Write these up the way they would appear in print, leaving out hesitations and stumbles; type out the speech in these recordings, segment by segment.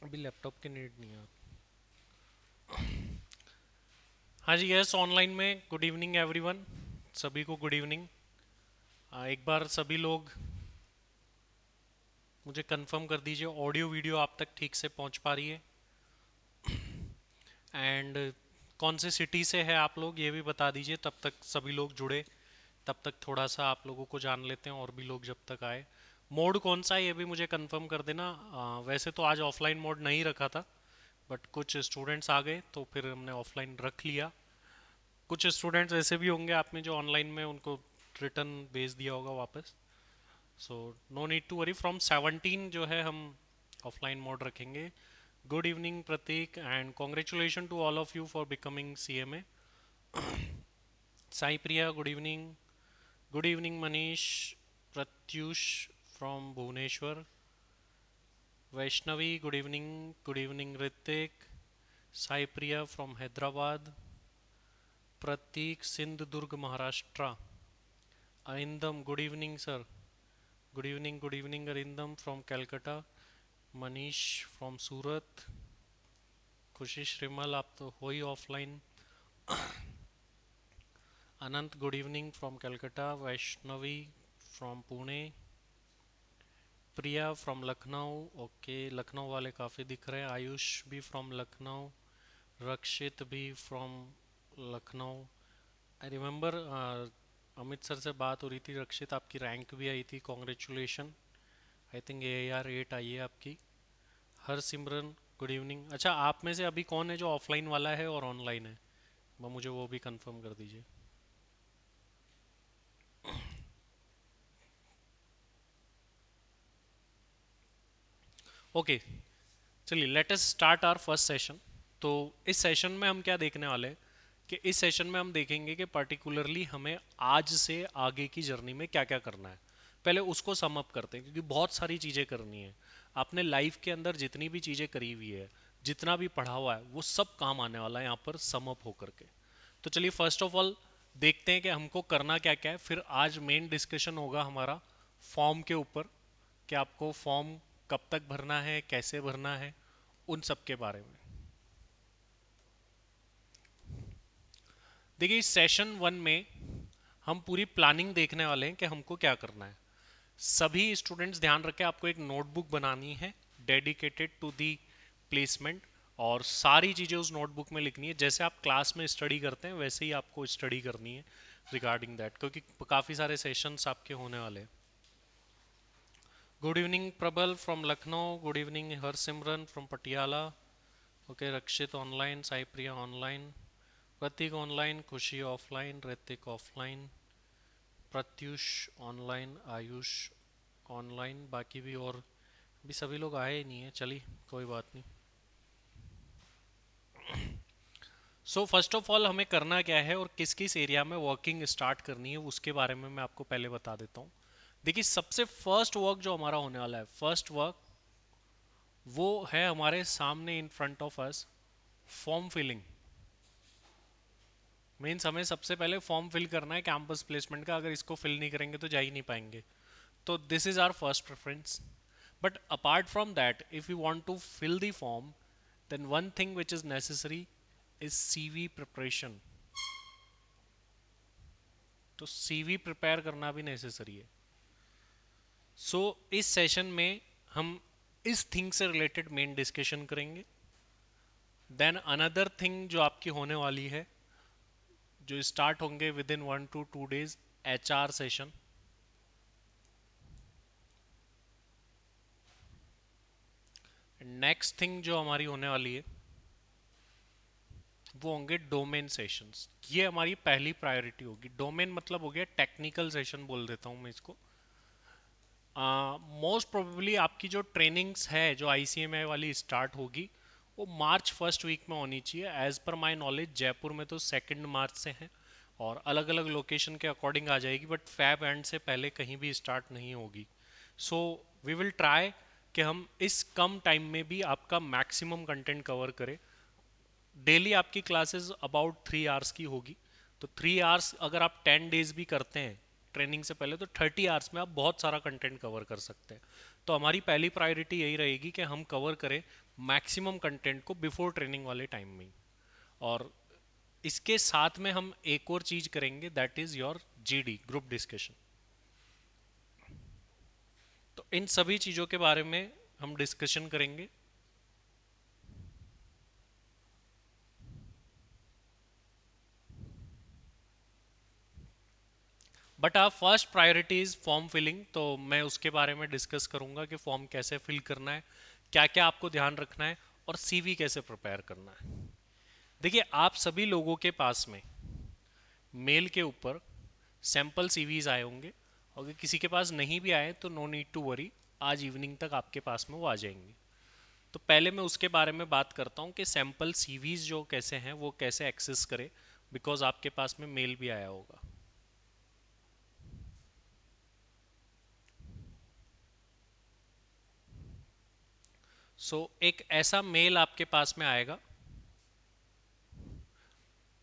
अभी लैपटॉप की नीड नहीं है। हाँ जी, यस, ऑनलाइन में गुड इवनिंग एवरीवन। सभी को गुड इवनिंग। एक बार सभी लोग मुझे कंफर्म कर दीजिए ऑडियो वीडियो आप तक ठीक से पहुंच पा रही है। एंड कौन से सिटी से है आप लोग ये भी बता दीजिए, तब तक सभी लोग जुड़े। तब तक थोड़ा सा आप लोगों को जान लेते हैं और भी लोग जब तक आए। मोड कौन सा है ये भी मुझे कंफर्म कर देना। वैसे तो आज ऑफलाइन मोड नहीं रखा था, बट कुछ स्टूडेंट्स आ गए तो फिर हमने ऑफलाइन रख लिया। कुछ स्टूडेंट्स ऐसे भी होंगे आप में जो ऑनलाइन में उनको रिटर्न भेज दिया होगा वापस। So no need to worry, from 17 जो है हम ऑफलाइन मोड रखेंगे। Good evening Prateek and congratulation to all of you for becoming CMA. Sai Priya good evening. Good evening Manish. Pratyush from Bhubaneswar. Vaishnavi good evening. Good evening Hrithik. Sai Priya from Hyderabad. Prateek Sindhudurg Maharashtra. Arindam good evening sir. Good evening Arindam from Calcutta. Manish from Surat. Khushi Shrimal आप तो हो ही offline. Anant good evening from Calcutta. Vaishnavi from Pune. Priya from Lucknow. Okay, Lucknow वाले काफ़ी दिख रहे हैं। आयुष भी from Lucknow. रक्षित भी from Lucknow. I remember Amit sir से बात हो रही थी, रक्षित आपकी रैंक भी आई थी, कॉन्ग्रेचुलेशन। आई थिंक AAR 8 आई है आपकी। हर सिमरन गुड इवनिंग। अच्छा, आप में से अभी कौन है जो ऑफलाइन वाला है और ऑनलाइन है? मुझे वो भी कंफर्म कर दीजिए। ओके, चलिए let us start our first session. तो इस सेशन में हम क्या देखने वाले हैं कि इस सेशन में हम देखेंगे कि पर्टिकुलरली हमें आज से आगे की जर्नी में क्या क्या करना है। पहले उसको सम अप करते हैं, क्योंकि बहुत सारी चीज़ें करनी है। आपने लाइफ के अंदर जितनी भी चीज़ें करी हुई है, जितना भी पढ़ा हुआ है, वो सब काम आने वाला है यहाँ पर सम अप होकर के। तो चलिए फर्स्ट ऑफ ऑल देखते हैं कि हमको करना क्या क्या है। फिर आज मेन डिस्कशन होगा हमारा फॉर्म के ऊपर, कि आपको फॉर्म कब तक भरना है, कैसे भरना है, उन सब के बारे में। देखिए, इस सेशन 1 में हम पूरी प्लानिंग देखने वाले हैं कि हमको क्या करना है। सभी स्टूडेंट्स ध्यान रखें, आपको एक नोटबुक बनानी है डेडिकेटेड टू दी प्लेसमेंट, और सारी चीज़ें उस नोटबुक में लिखनी है। जैसे आप क्लास में स्टडी करते हैं वैसे ही आपको स्टडी करनी है रिगार्डिंग दैट, क्योंकि काफ़ी सारे सेशंस आपके होने वाले हैं। Good evening Prabal from Lucknow. Good evening Harsimran from Patiala. Okay, Rakshit online, Sai Priya online, Prateek online, Khushi offline, Hrithik offline, Pratyush online, Ayush online, बाकी भी और भी सभी लोग आए ही नहीं है। चलिए कोई बात नहीं। सो फर्स्ट ऑफ ऑल हमें करना क्या है और किस किस एरिया में वर्किंग स्टार्ट करनी है, उसके बारे में मैं आपको पहले बता देता हूँ। देखिए, सबसे फर्स्ट वर्क जो हमारा होने वाला है, फर्स्ट वर्क वो है हमारे सामने in front of us, form filling. Means हमें सबसे पहले फॉर्म फिल करना है कैंपस प्लेसमेंट का। अगर इसको फिल नहीं करेंगे तो जा ही नहीं पाएंगे। तो this is our first preference. But apart from that, if you want to fill the form, then one thing which is necessary is CV preparation. तो CV प्रिपेयर करना भी नेसेसरी है। सो इस सेशन में हम इस थिंग से रिलेटेड मेन डिस्कशन करेंगे। देन अनदर थिंग जो आपकी होने वाली है, जो स्टार्ट होंगे with in 1 to 2 days, HR session. Next thing जो हमारी होने वाली है वो होंगे डोमेन सेशंस। ये हमारी पहली प्रायोरिटी होगी। डोमेन मतलब हो गया टेक्निकल सेशन, बोल देता हूँ मैं इसको। मोस्ट प्रोबेबली आपकी जो ट्रेनिंग्स है जो ICMI वाली स्टार्ट होगी, वो मार्च फर्स्ट वीक में होनी चाहिए। As per my knowledge Jaipur में तो 2 मार्च से है, और अलग अलग लोकेशन के अकॉर्डिंग आ जाएगी, बट फैब एंड से पहले कहीं भी स्टार्ट नहीं होगी। सो वी विल ट्राई कि हम इस कम टाइम में भी आपका मैक्सिमम कंटेंट कवर करें। डेली आपकी क्लासेस अबाउट 3 आवर्स की होगी। तो 3 आवर्स अगर आप 10 डेज भी करते हैं ट्रेनिंग से पहले, तो 30 आवर्स में आप बहुत सारा कंटेंट कवर कर सकते हैं। तो हमारी पहली प्रायोरिटी यही रहेगी कि हम कवर करें मैक्सिमम कंटेंट को बिफोर ट्रेनिंग वाले टाइम में ही। और इसके साथ में हम एक और चीज करेंगे, that is your GD, group discussion. तो इन सभी चीजों के बारे में हम डिस्कशन करेंगे। बट आप first priority is form filling, तो मैं उसके बारे में डिस्कस करूंगा कि फॉर्म कैसे फिल करना है, क्या क्या आपको ध्यान रखना है, और सीवी कैसे प्रिपेयर करना है। देखिए, आप सभी लोगों के पास में मेल के ऊपर सैंपल सीवीज आए होंगे। अगर किसी के पास नहीं भी आए तो नो नीड टू वरी, आज इवनिंग तक आपके पास में वो आ जाएंगे। तो पहले मैं उसके बारे में बात करता हूँ कि सैंपल सीवीज जो कैसे हैं, वो कैसे एक्सेस करें, बिकॉज आपके पास में मेल भी आया होगा। एक ऐसा मेल आपके पास में आएगा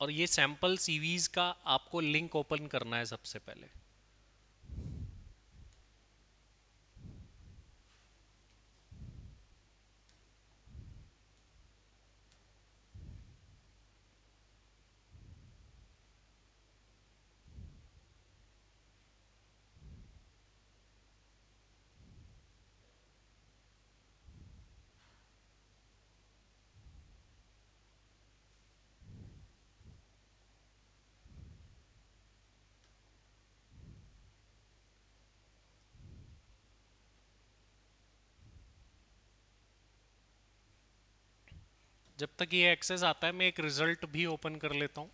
और ये सैंपल सीवीज का आपको लिंक ओपन करना है सबसे पहले। जब तक ये एक्सेस आता है, मैं एक रिजल्ट भी ओपन कर लेता हूँ।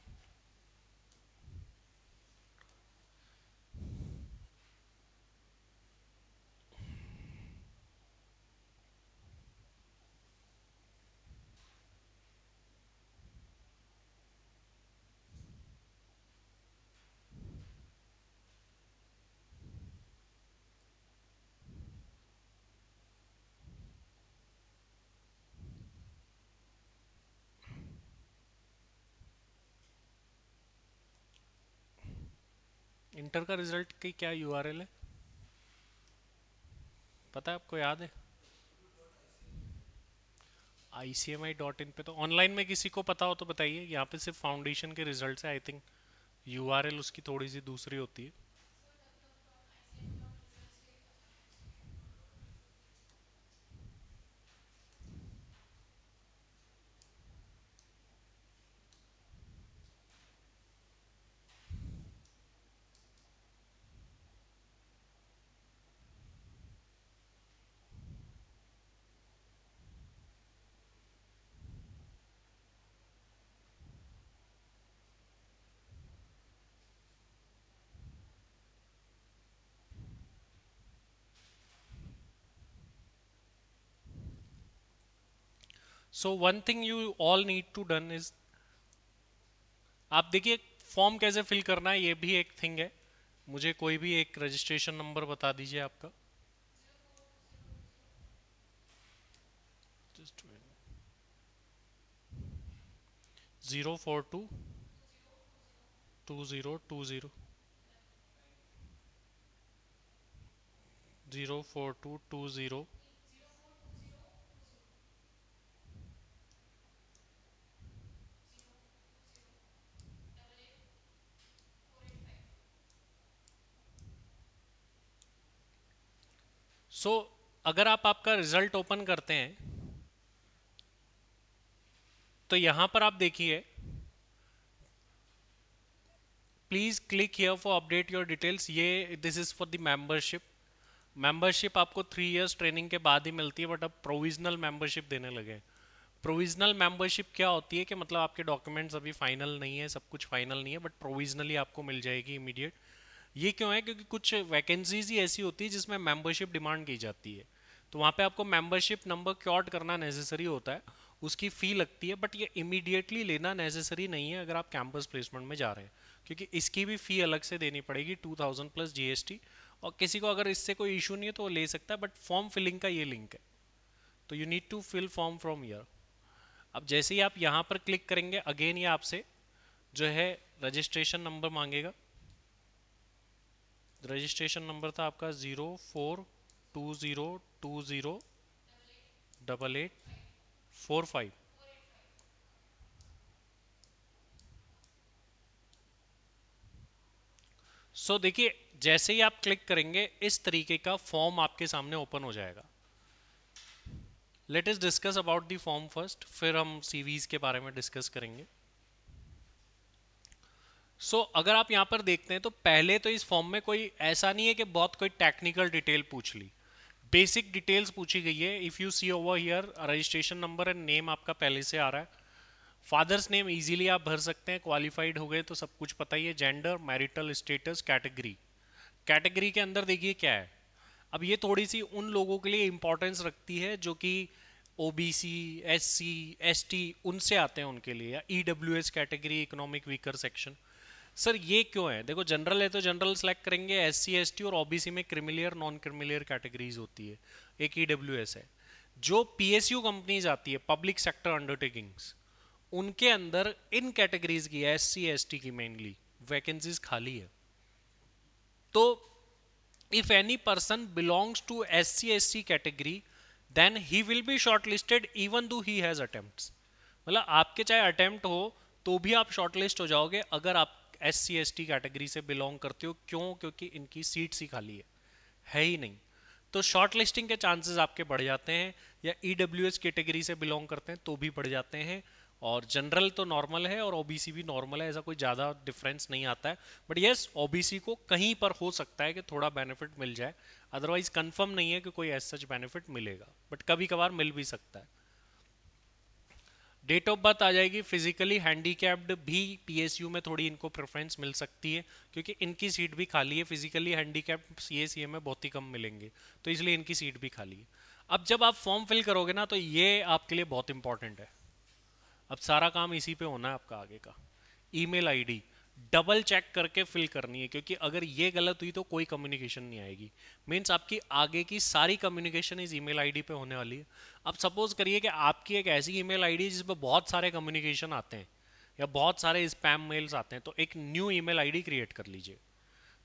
इंटर का रिजल्ट की क्या यूआरएल है, पता है आपको, याद है? ICMI.in पे। तो ऑनलाइन में किसी को पता हो तो बताइए। यहाँ पे सिर्फ फाउंडेशन के रिजल्ट है, आई थिंक यूआरएल उसकी थोड़ी सी दूसरी होती है। So one thing you all need to done is, आप देखिए फॉर्म कैसे फिल करना है, ये भी एक थिंग है। मुझे कोई भी एक रजिस्ट्रेशन नंबर बता दीजिए आपका। जस्ट 0422020 04220 अगर आप आपका रिजल्ट ओपन करते हैं तो यहां पर आप देखिए, please click here for update your details. ये this is for the membership. Membership आपको 3 इयर्स ट्रेनिंग के बाद ही मिलती है, बट अब प्रोविजनल मेंबरशिप देने लगे हैं। प्रोविजनल मेंबरशिप क्या होती है कि मतलब आपके डॉक्यूमेंट्स अभी फाइनल नहीं है, सब कुछ फाइनल नहीं है, बट प्रोविजनली आपको मिल जाएगी इमीडिएट। ये क्यों है? क्योंकि कुछ वैकेंसीज ही ऐसी होती है जिसमें मेंबरशिप डिमांड की जाती है, तो वहाँ पे आपको मेंबरशिप नंबर क्योट करना नेसेसरी होता है। उसकी फ़ी लगती है, बट ये इमीडिएटली लेना नेसेसरी नहीं है अगर आप कैंपस प्लेसमेंट में जा रहे हैं, क्योंकि इसकी भी फ़ी अलग से देनी पड़ेगी, 2000 प्लस जीएसटी। और किसी को अगर इससे कोई इशू नहीं है तो वो ले सकता है, बट फॉर्म फिलिंग का ये लिंक है, तो you need to fill form from here. अब जैसे ही आप यहाँ पर क्लिक करेंगे, अगेन ये आपसे जो है रजिस्ट्रेशन नंबर मांगेगा। रजिस्ट्रेशन नंबर था आपका 04 20208845। सो देखिए, जैसे ही आप क्लिक करेंगे इस तरीके का फॉर्म आपके सामने ओपन हो जाएगा। Let us discuss about the form first, फिर हम सीवीज के बारे में डिस्कस करेंगे। अगर आप यहाँ पर देखते हैं तो पहले तो इस फॉर्म में कोई ऐसा नहीं है कि बहुत कोई टेक्निकल डिटेल पूछ ली। बेसिक डिटेल्स पूछी गई है। If you see over here, registration number and name आपका पहले से आ रहा है। फादर्स नेम इजीली आप भर सकते हैं, क्वालिफाइड हो गए तो सब कुछ पता ही है। Gender, marital status, category. Category के अंदर देखिए क्या है। अब ये थोड़ी सी उन लोगों के लिए इंपॉर्टेंस रखती है जो कि ओबीसी, एससी, एसटी उनसे आते हैं, उनके लिए। या EWS category, economic weaker section. Sir ये क्यों है? देखो, जनरल है तो जनरल सेलेक्ट करेंगे, एससी एसटी और ओबीसी में क्रिमिलियर नॉन क्रिमिलियर कैटेगरीज होती है, एक ईडब्ल्यूएस है। जो पीएसयू कंपनीज आती है, पब्लिक सेक्टर अंडरटेकिंग्स, उनके अंदर इन कैटेगरीज की, एससी एसटी की मेनली वैकेंसीज खाली है। तो if any person belongs to SC ST category then he will be shortlisted even though he has attempts। मतलब आपके चाहे अटेम्प्ट हो तो भी आप शॉर्टलिस्ट हो जाओगे अगर आप SC ST कैटेगरी से बिलोंग करते हो। क्यों? क्योंकि इनकी सीट्स ही खाली है ही नहीं। तो शॉर्ट लिस्टिंग के चांसेस आपके बढ़ जाते हैं। या ईडब्ल्यूएस कैटेगरी से बिलोंग करते हैं तो भी बढ़ जाते हैं। और जनरल तो नॉर्मल है और ओबीसी भी नॉर्मल है, ऐसा कोई ज़्यादा डिफरेंस नहीं आता है। बट यस, ओबीसी को कहीं पर हो सकता है कि थोड़ा बेनिफिट मिल जाए, अदरवाइज कंफर्म नहीं है कि कोई ऐसा सच बेनिफिट मिलेगा, बट कभी कभार मिल भी सकता है। डेट ऑफ बर्थ आ जाएगी। फिजिकली हैंडीकैप्ड भी पीएसयू में थोड़ी इनको प्रेफरेंस मिल सकती है क्योंकि इनकी सीट भी खाली है। फिजिकली हैंडीकैप्ड सीएसीए में बहुत ही कम मिलेंगे, तो इसलिए इनकी सीट भी खाली है। अब जब आप फॉर्म फिल करोगे ना तो ये आपके लिए बहुत इंपॉर्टेंट है। अब सारा काम इसी पे होना है आपका आगे का। ईमेल आईडी डबल चेक करके फिल करनी है क्योंकि अगर ये गलत हुई तो कोई कम्युनिकेशन नहीं आएगी। मीन्स आपकी आगे की सारी कम्युनिकेशन इस ईमेल आईडी पे होने वाली है। अब सपोज करिए कि आपकी एक ऐसी ईमेल आईडी है जिसमें बहुत सारे कम्युनिकेशन आते हैं या बहुत सारे स्पैम मेल्स आते हैं, तो एक न्यू ईमेल आईडी क्रिएट कर लीजिए।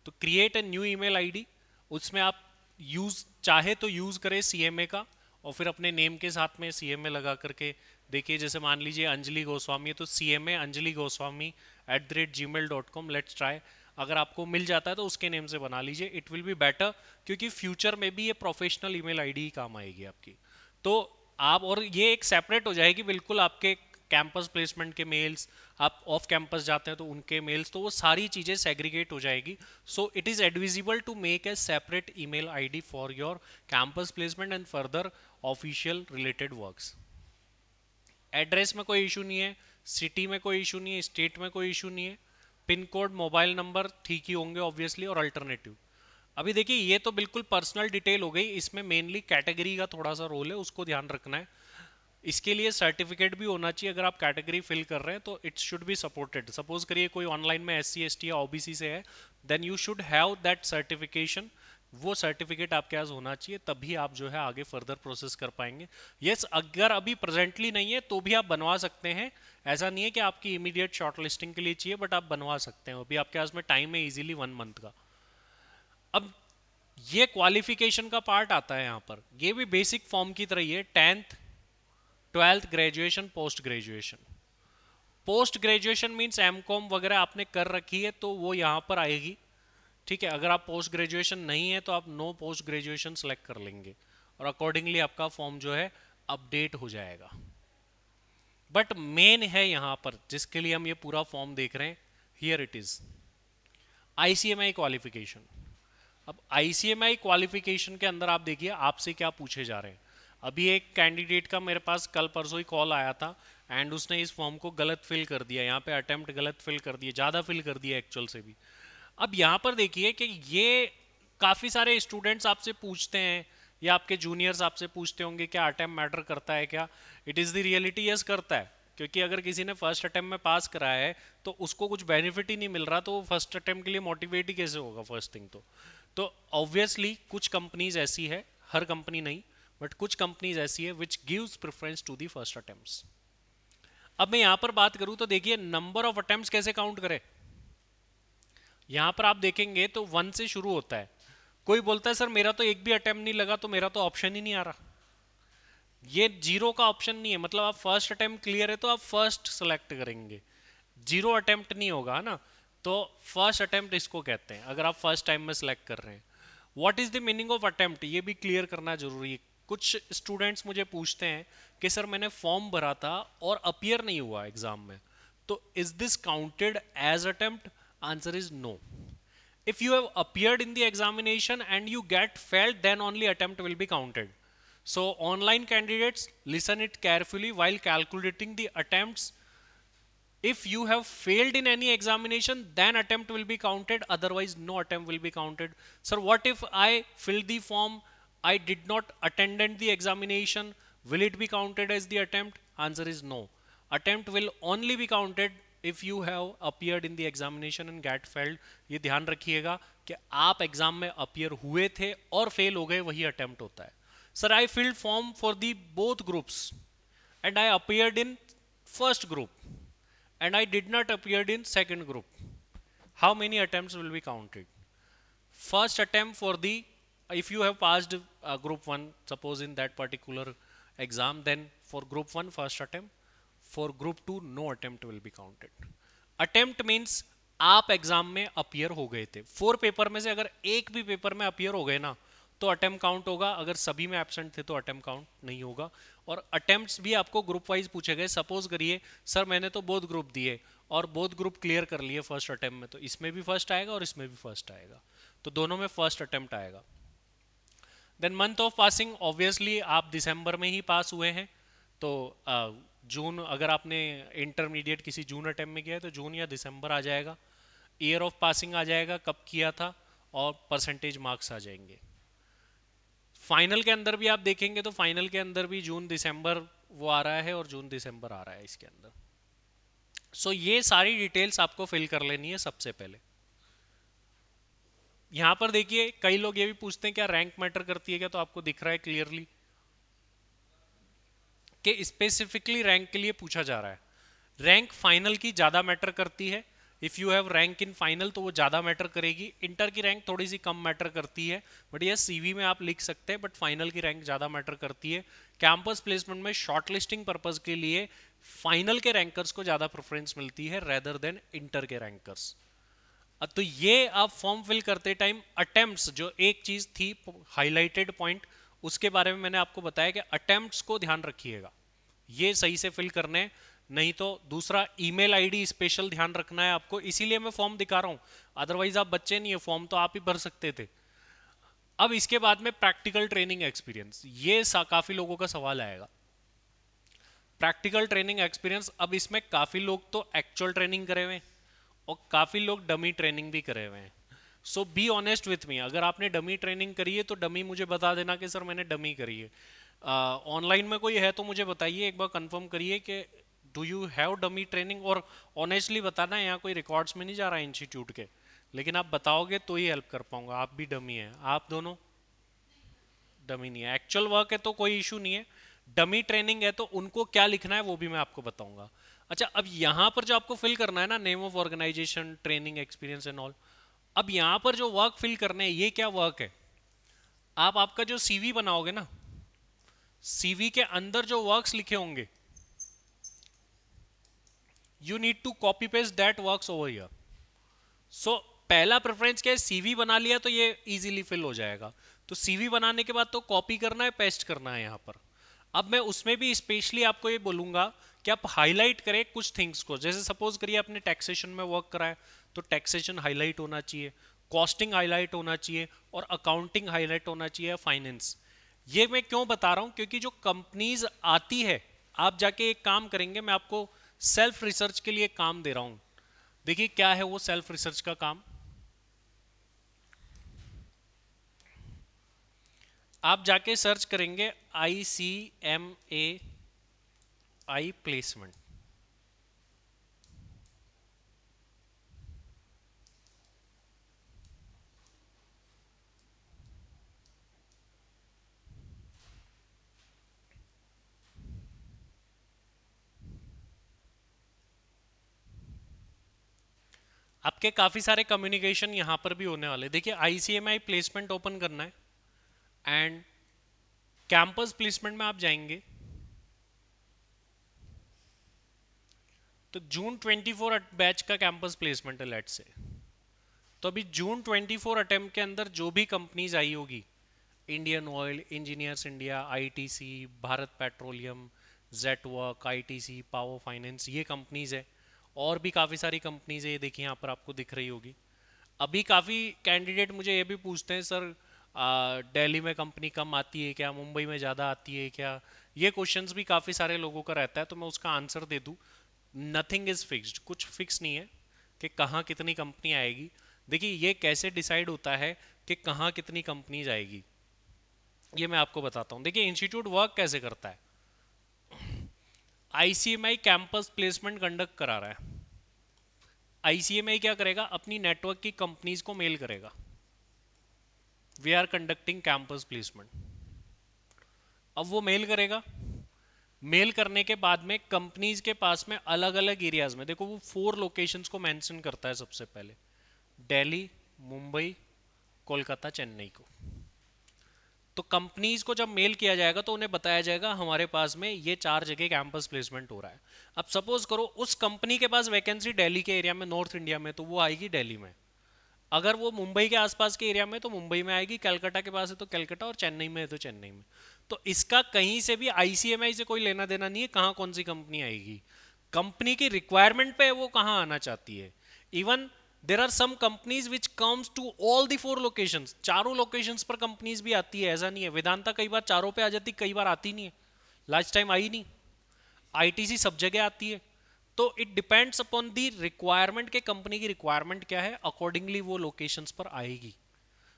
तो create a new email ID, उसमें आप यूज चाहे तो यूज करें सीएमए का, और फिर अपने नेम के साथ में सीएमए लगा करके देखिए। जैसे मान लीजिए अंजलि गोस्वामी है तो CMA Anjali Goswami @gmail.com। Let's try. अगर आपको मिल जाता है तो उसके नेम से बना लीजिए, इट विल बी बेटर, क्योंकि फ्यूचर में भी ये प्रोफेशनल ईमेल आईडी ही काम आएगी आपकी। तो आप, और ये एक सेपरेट हो जाएगी बिल्कुल आपके कैंपस प्लेसमेंट के मेल्स, आप ऑफ कैंपस जाते हैं तो उनके मेल्स, तो वो सारी चीज़ें सेग्रीगेट हो जाएगी। So it is advisable to make a separate email ID for your campus placement and further official related works. Address में कोई इशू नहीं है, सिटी में कोई इशू नहीं है, स्टेट में कोई इशू नहीं है। पिन कोड, मोबाइल नंबर ठीक ही होंगे ऑब्वियसली, और अल्टरनेटिव। अभी देखिए, ये तो बिल्कुल पर्सनल डिटेल हो गई, इसमें मेनली कैटेगरी का थोड़ा सा रोल है, उसको ध्यान रखना है। इसके लिए सर्टिफिकेट भी होना चाहिए। अगर आप कैटेगरी फिल कर रहे हैं तो it should be supported. Suppose करिए कोई ऑनलाइन में एससी एसटी या ओबीसी से है, then you should have that certification. वो सर्टिफिकेट आपके पास होना चाहिए, तभी आप जो है आगे फर्दर प्रोसेस कर पाएंगे। यस, अगर अभी प्रेजेंटली नहीं है तो भी आप बनवा सकते हैं। ऐसा नहीं है कि आपकी इमीडिएट शॉर्टलिस्टिंग के लिए चाहिए, बट आप बनवा सकते हैं, अभी आपके पास में टाइम है इजीली 1 मंथ का। अब ये क्वालिफिकेशन का पार्ट आता है यहाँ पर, ये भी बेसिक फॉर्म की तरह ही है। 10th 12th graduation, post graduation. Post graduation means MCom वगैरह आपने कर रखी है तो वो यहाँ पर आएगी। ठीक है, अगर आप पोस्ट ग्रेजुएशन नहीं है तो आप नो पोस्ट ग्रेजुएशन सेलेक्ट कर लेंगे और अकॉर्डिंगली आपका फॉर्म जो है अपडेट हो जाएगा। बट मेन है यहाँ पर जिसके लिए हम ये पूरा फॉर्म देख रहे हैं, here it is ICMI qualification. अब आईसीएमआई क्वालिफिकेशन के अंदर आप देखिए आपसे क्या पूछे जा रहे हैं। अभी एक कैंडिडेट का मेरे पास कल परसों ही कॉल आया था एंड उसने इस फॉर्म को गलत फिल कर दिया, यहाँ पे अटेम्प्ट गलत फिल कर दिया, ज़्यादा फिल कर दिया एक्चुअल से भी। अब यहाँ पर देखिए कि ये काफ़ी सारे स्टूडेंट्स आपसे पूछते हैं या आपके जूनियर्स आपसे पूछते होंगे क्या अटेम्प्ट मैटर करता है क्या। It is the reality, yes करता है। क्योंकि अगर किसी ने फर्स्ट अटेम्प्ट में पास कराया है तो उसको कुछ बेनिफिट ही नहीं मिल रहा, तो वो फर्स्ट अटेम्प्ट के लिए मोटिवेट ही कैसे होगा फर्स्ट थिंग। तो ऑब्वियसली कुछ कंपनीज ऐसी है, हर कंपनी नहीं, बट कुछ कंपनीज ऐसी है which gives preference to the first attempts. अब मैं यहां पर बात करूं तो देखिए नंबर ऑफ अटेम्प्ट्स कैसे काउंट करें। यहां पर आप देखेंगे तो 1 से शुरू होता है, कोई बोलता है सर मेरा तो एक भी अटेम्प्ट नहीं लगा, तो मेरा तो ऑप्शन ही नहीं आ रहा। ये जीरो का ऑप्शन नहीं है, मतलब आप फर्स्ट अटेम्प्ट क्लियर है तो आप फर्स्ट सेलेक्ट करेंगे, जीरो अटेम्प्ट नहीं होगा ना। तो फर्स्ट अटेम्प्ट इसको कहते हैं, अगर आप फर्स्ट टाइम में सेलेक्ट कर रहे हैं। What is the meaning of attempt, ये भी क्लियर करना जरूरी है। कुछ स्टूडेंट्स मुझे पूछते हैं कि सर मैंने फॉर्म भरा था और अपीयर नहीं हुआ एग्जाम में, तो is this counted as attempt? Answer is no. If you have appeared in the examination and you get failed, then only attempt will be counted. So online candidates, listen it carefully while calculating the attempts. If you have failed in any examination, then attempt will be counted, otherwise no attempt will be counted. Sir, what if I filled the form, I did not attend the examination, will it be counted as the attempt? Answer is no. Attempt will only be counted if you have appeared in the examination and get failed. ये ध्यान रखिएगा कि आप exam में appear हुए थे और fail हो गए, वही अटेम्प्ट होता है। Sir I field form for the both groups and I appeared in first group and I did not appeared in second group. How many attempts will be counted? First attempt for the, if you have passed group 1, suppose in that particular exam, then for group 1 first attempt, for group 2 no attempt will be counted. Attempt means आप exam में appear हो गए थे, 4 paper में से अगर एक भी पेपर में अपियर हो गए ना, तो अटेम्प्ट काउंट होगा, अगर सभी में एब्सेंट थे तो अटेम्प्ट काउंट नहीं होगा। और अटेम्प्ट्स भी आपको ग्रुप वाइज पूछे गए। सपोज करिए सर मैंने तो बोथ ग्रुप दिए और बोथ ग्रुप क्लियर कर लिए फर्स्ट अटेम्प्ट में, तो इसमें भी फर्स्ट आएगा और इसमें भी फर्स्ट आएगा, तो दोनों में फर्स्ट अटेम्प्ट आएगा। Then month of passing, obviously आप दिसंबर में ही पास हुए हैं, तो जून, अगर आपने इंटरमीडिएट किसी जून अटेम्प्ट में किया है तो जून या दिसंबर आ जाएगा। ईयर ऑफ पासिंग आ जाएगा, कब किया था, और परसेंटेज मार्क्स आ जाएंगे। फाइनल के अंदर भी आप देखेंगे तो फाइनल के अंदर भी जून दिसंबर वो आ रहा है और जून दिसंबर आ रहा है इसके अंदर। सो ये सारी डिटेल्स आपको फिल कर लेनी है सबसे पहले। यहां पर देखिए कई लोग ये भी पूछते हैं क्या रैंक मैटर करती है क्या, तो आपको दिख रहा है क्लियरली कि स्पेसिफिकली रैंक के लिए पूछा जा रहा है। रैंक फाइनल की ज्यादा मैटर करती है। If you have rank in final तो वो ज्यादा मैटर करेगी। इंटर की रैंक थोड़ी सी कम मैटर करती है, बट ये सीवी में आप लिख सकते हैं, बट फाइनल की रैंक ज्यादा मैटर करती है। कैंपस प्लेसमेंट में शॉर्ट लिस्टिंग पर्पज के लिए फाइनल के रैंकर्स को ज्यादा प्रेफरेंस मिलती है रेदर देन इंटर के रैंकर्स। तो ये आप फॉर्म फिल करते टाइम अटेम्प्ट्स, जो एक चीज थी हाईलाइटेड पॉइंट, उसके बारे में मैंने आपको बताया कि अटेम्प्ट्स को ध्यान रखिएगा, ये सही से फिल करने। नहीं तो दूसरा ईमेल आईडी स्पेशल ध्यान रखना है आपको, इसीलिए मैं फॉर्म दिखा रहा हूं, अदरवाइज आप बच्चे नहीं है, फॉर्म तो आप ही भर सकते थे। अब इसके बाद में प्रैक्टिकल ट्रेनिंग एक्सपीरियंस, ये काफी लोगों का सवाल आएगा। प्रैक्टिकल ट्रेनिंग एक्सपीरियंस, अब इसमें काफी लोग तो एक्चुअल ट्रेनिंग करे हुए हैं और काफी लोग डमी ट्रेनिंग भी करे हुए हैं। सो बी ऑनेस्ट विथ मी, अगर आपने डमी ट्रेनिंग करी है तो डमी मुझे बता देना कि सर मैंने डमी करी है। ऑनलाइन में कोई है तो मुझे बताइए, एक बार कंफर्म करिए कि do you have dummy training. और ऑनेस्टली बताना, यहाँ कोई रिकॉर्ड्स में नहीं जा रहा है इंस्टीट्यूट के, लेकिन आप बताओगे तो ही हेल्प कर पाऊंगा। आप भी डमी है, आप दोनों डमी नहीं है, एक्चुअल वर्क है तो कोई इशू नहीं है। डमी ट्रेनिंग है तो उनको क्या लिखना है वो भी मैं आपको बताऊंगा। अच्छा, अब यहां पर जो आपको फिल करना है ना, name of organisation, training experience and all, अब यहां पर जो वर्क फिल करने हैं ये क्या वर्क है। आप आपका जो सीवी बनाओगे ना, सीवी के अंदर जो वर्क्स लिखे होंगे, you need to copy paste that works over here. So पहला प्रेफरेंस क्या है, सीवी बना लिया तो ये इजीली फिल हो जाएगा। तो सीवी बनाने के बाद तो कॉपी करना है, पेस्ट करना है यहाँ पर। अब मैं उसमें भी स्पेशली आपको ये बोलूंगा कि आप हाईलाइट करें कुछ थिंग्स को। जैसे सपोज करिए आपने टैक्सेशन में वर्क करा है, तो टैक्सेशन हाईलाइट होना चाहिए, कॉस्टिंग हाईलाइट होना चाहिए, और अकाउंटिंग हाईलाइट होना चाहिए, फाइनेंस। ये मैं क्यों बता रहा हूं, क्योंकि जो कंपनीज आती है, आप जाके एक काम करेंगे, मैं आपको सेल्फ रिसर्च के लिए काम दे रहा हूं। देखिए क्या है वो सेल्फ रिसर्च का काम। आप जाके सर्च करेंगे ICMAI प्लेसमेंट। आपके काफी सारे कम्युनिकेशन यहाँ पर भी होने वाले। देखिए आईसीएमआई प्लेसमेंट ओपन करना है एंड कैंपस प्लेसमेंट में आप जाएंगे तो जून 24 बैच का कैंपस प्लेसमेंट है लेट से। तो अभी जून 24 अटेम्प्ट के अंदर जो भी कंपनीज आई होगी, Indian Oil, Engineers India, ITC, Bharat Petroleum, Zetwerk, ITC, Power Finance, ये कंपनीज है। और भी काफ़ी सारी कंपनीज है, ये देखिए यहाँ पर आपको दिख रही होगी। अभी काफ़ी कैंडिडेट मुझे ये भी पूछते हैं सर दिल्ली में कंपनी कम आती है क्या, मुंबई में ज़्यादा आती है क्या। ये क्वेश्चंस भी काफ़ी सारे लोगों का रहता है, तो मैं उसका आंसर दे दूँ। नथिंग इज़ फिक्स्ड, कुछ फिक्स नहीं है कि कहाँ कितनी कंपनी आएगी। देखिए ये कैसे डिसाइड होता है कि कहाँ कितनी कंपनीज आएगी, ये मैं आपको बताता हूँ। देखिए इंस्टीट्यूट वर्क कैसे करता है। आईसीएमआई कैंपस प्लेसमेंट कंडक्ट करा रहा है। आईसीएमआई क्या करेगा, अपनी नेटवर्क की कंपनीज को मेल करेगा, we are conducting campus placement. अब वो मेल करेगा, मेल करने के बाद में कंपनीज के पास में अलग अलग एरियाज में, देखो वो 4 लोकेशंस को मेंशन करता है सबसे पहले, दिल्ली, मुंबई, कोलकाता, चेन्नई को। तो कंपनीज को जब मेल किया जाएगा तो उन्हें बताया जाएगा हमारे पास में ये 4 जगह कैंपस प्लेसमेंट हो रहा है। अब सपोज करो उस कंपनी के पास वैकेंसी दिल्ली के एरिया में, नॉर्थ इंडिया में, तो वो आएगी दिल्ली में। अगर वो मुंबई के आसपास के एरिया में तो मुंबई में आएगी, कलकत्ता के पास है तो कलकत्ता, और चेन्नई में है तो चेन्नई में। तो इसका कहीं से भी आईसीएमआई से कोई लेना देना नहीं है कहाँ कौन सी कंपनी आएगी। कंपनी की रिक्वायरमेंट पे वो कहाँ आना चाहती है। Even there are some companies which comes to all the 4 locations, चारों लोकेशंस पर कंपनीज भी आती है, ऐसा नहीं है। वेदांता कई बार चारों पे आ जाती, कई बार आती नहीं है, लास्ट टाइम आई नहीं। आईटीसी सब जगह आती है। तो it depends upon the requirement के कंपनी की रिक्वायरमेंट क्या है, अकॉर्डिंगली वो लोकेशंस पर आएगी।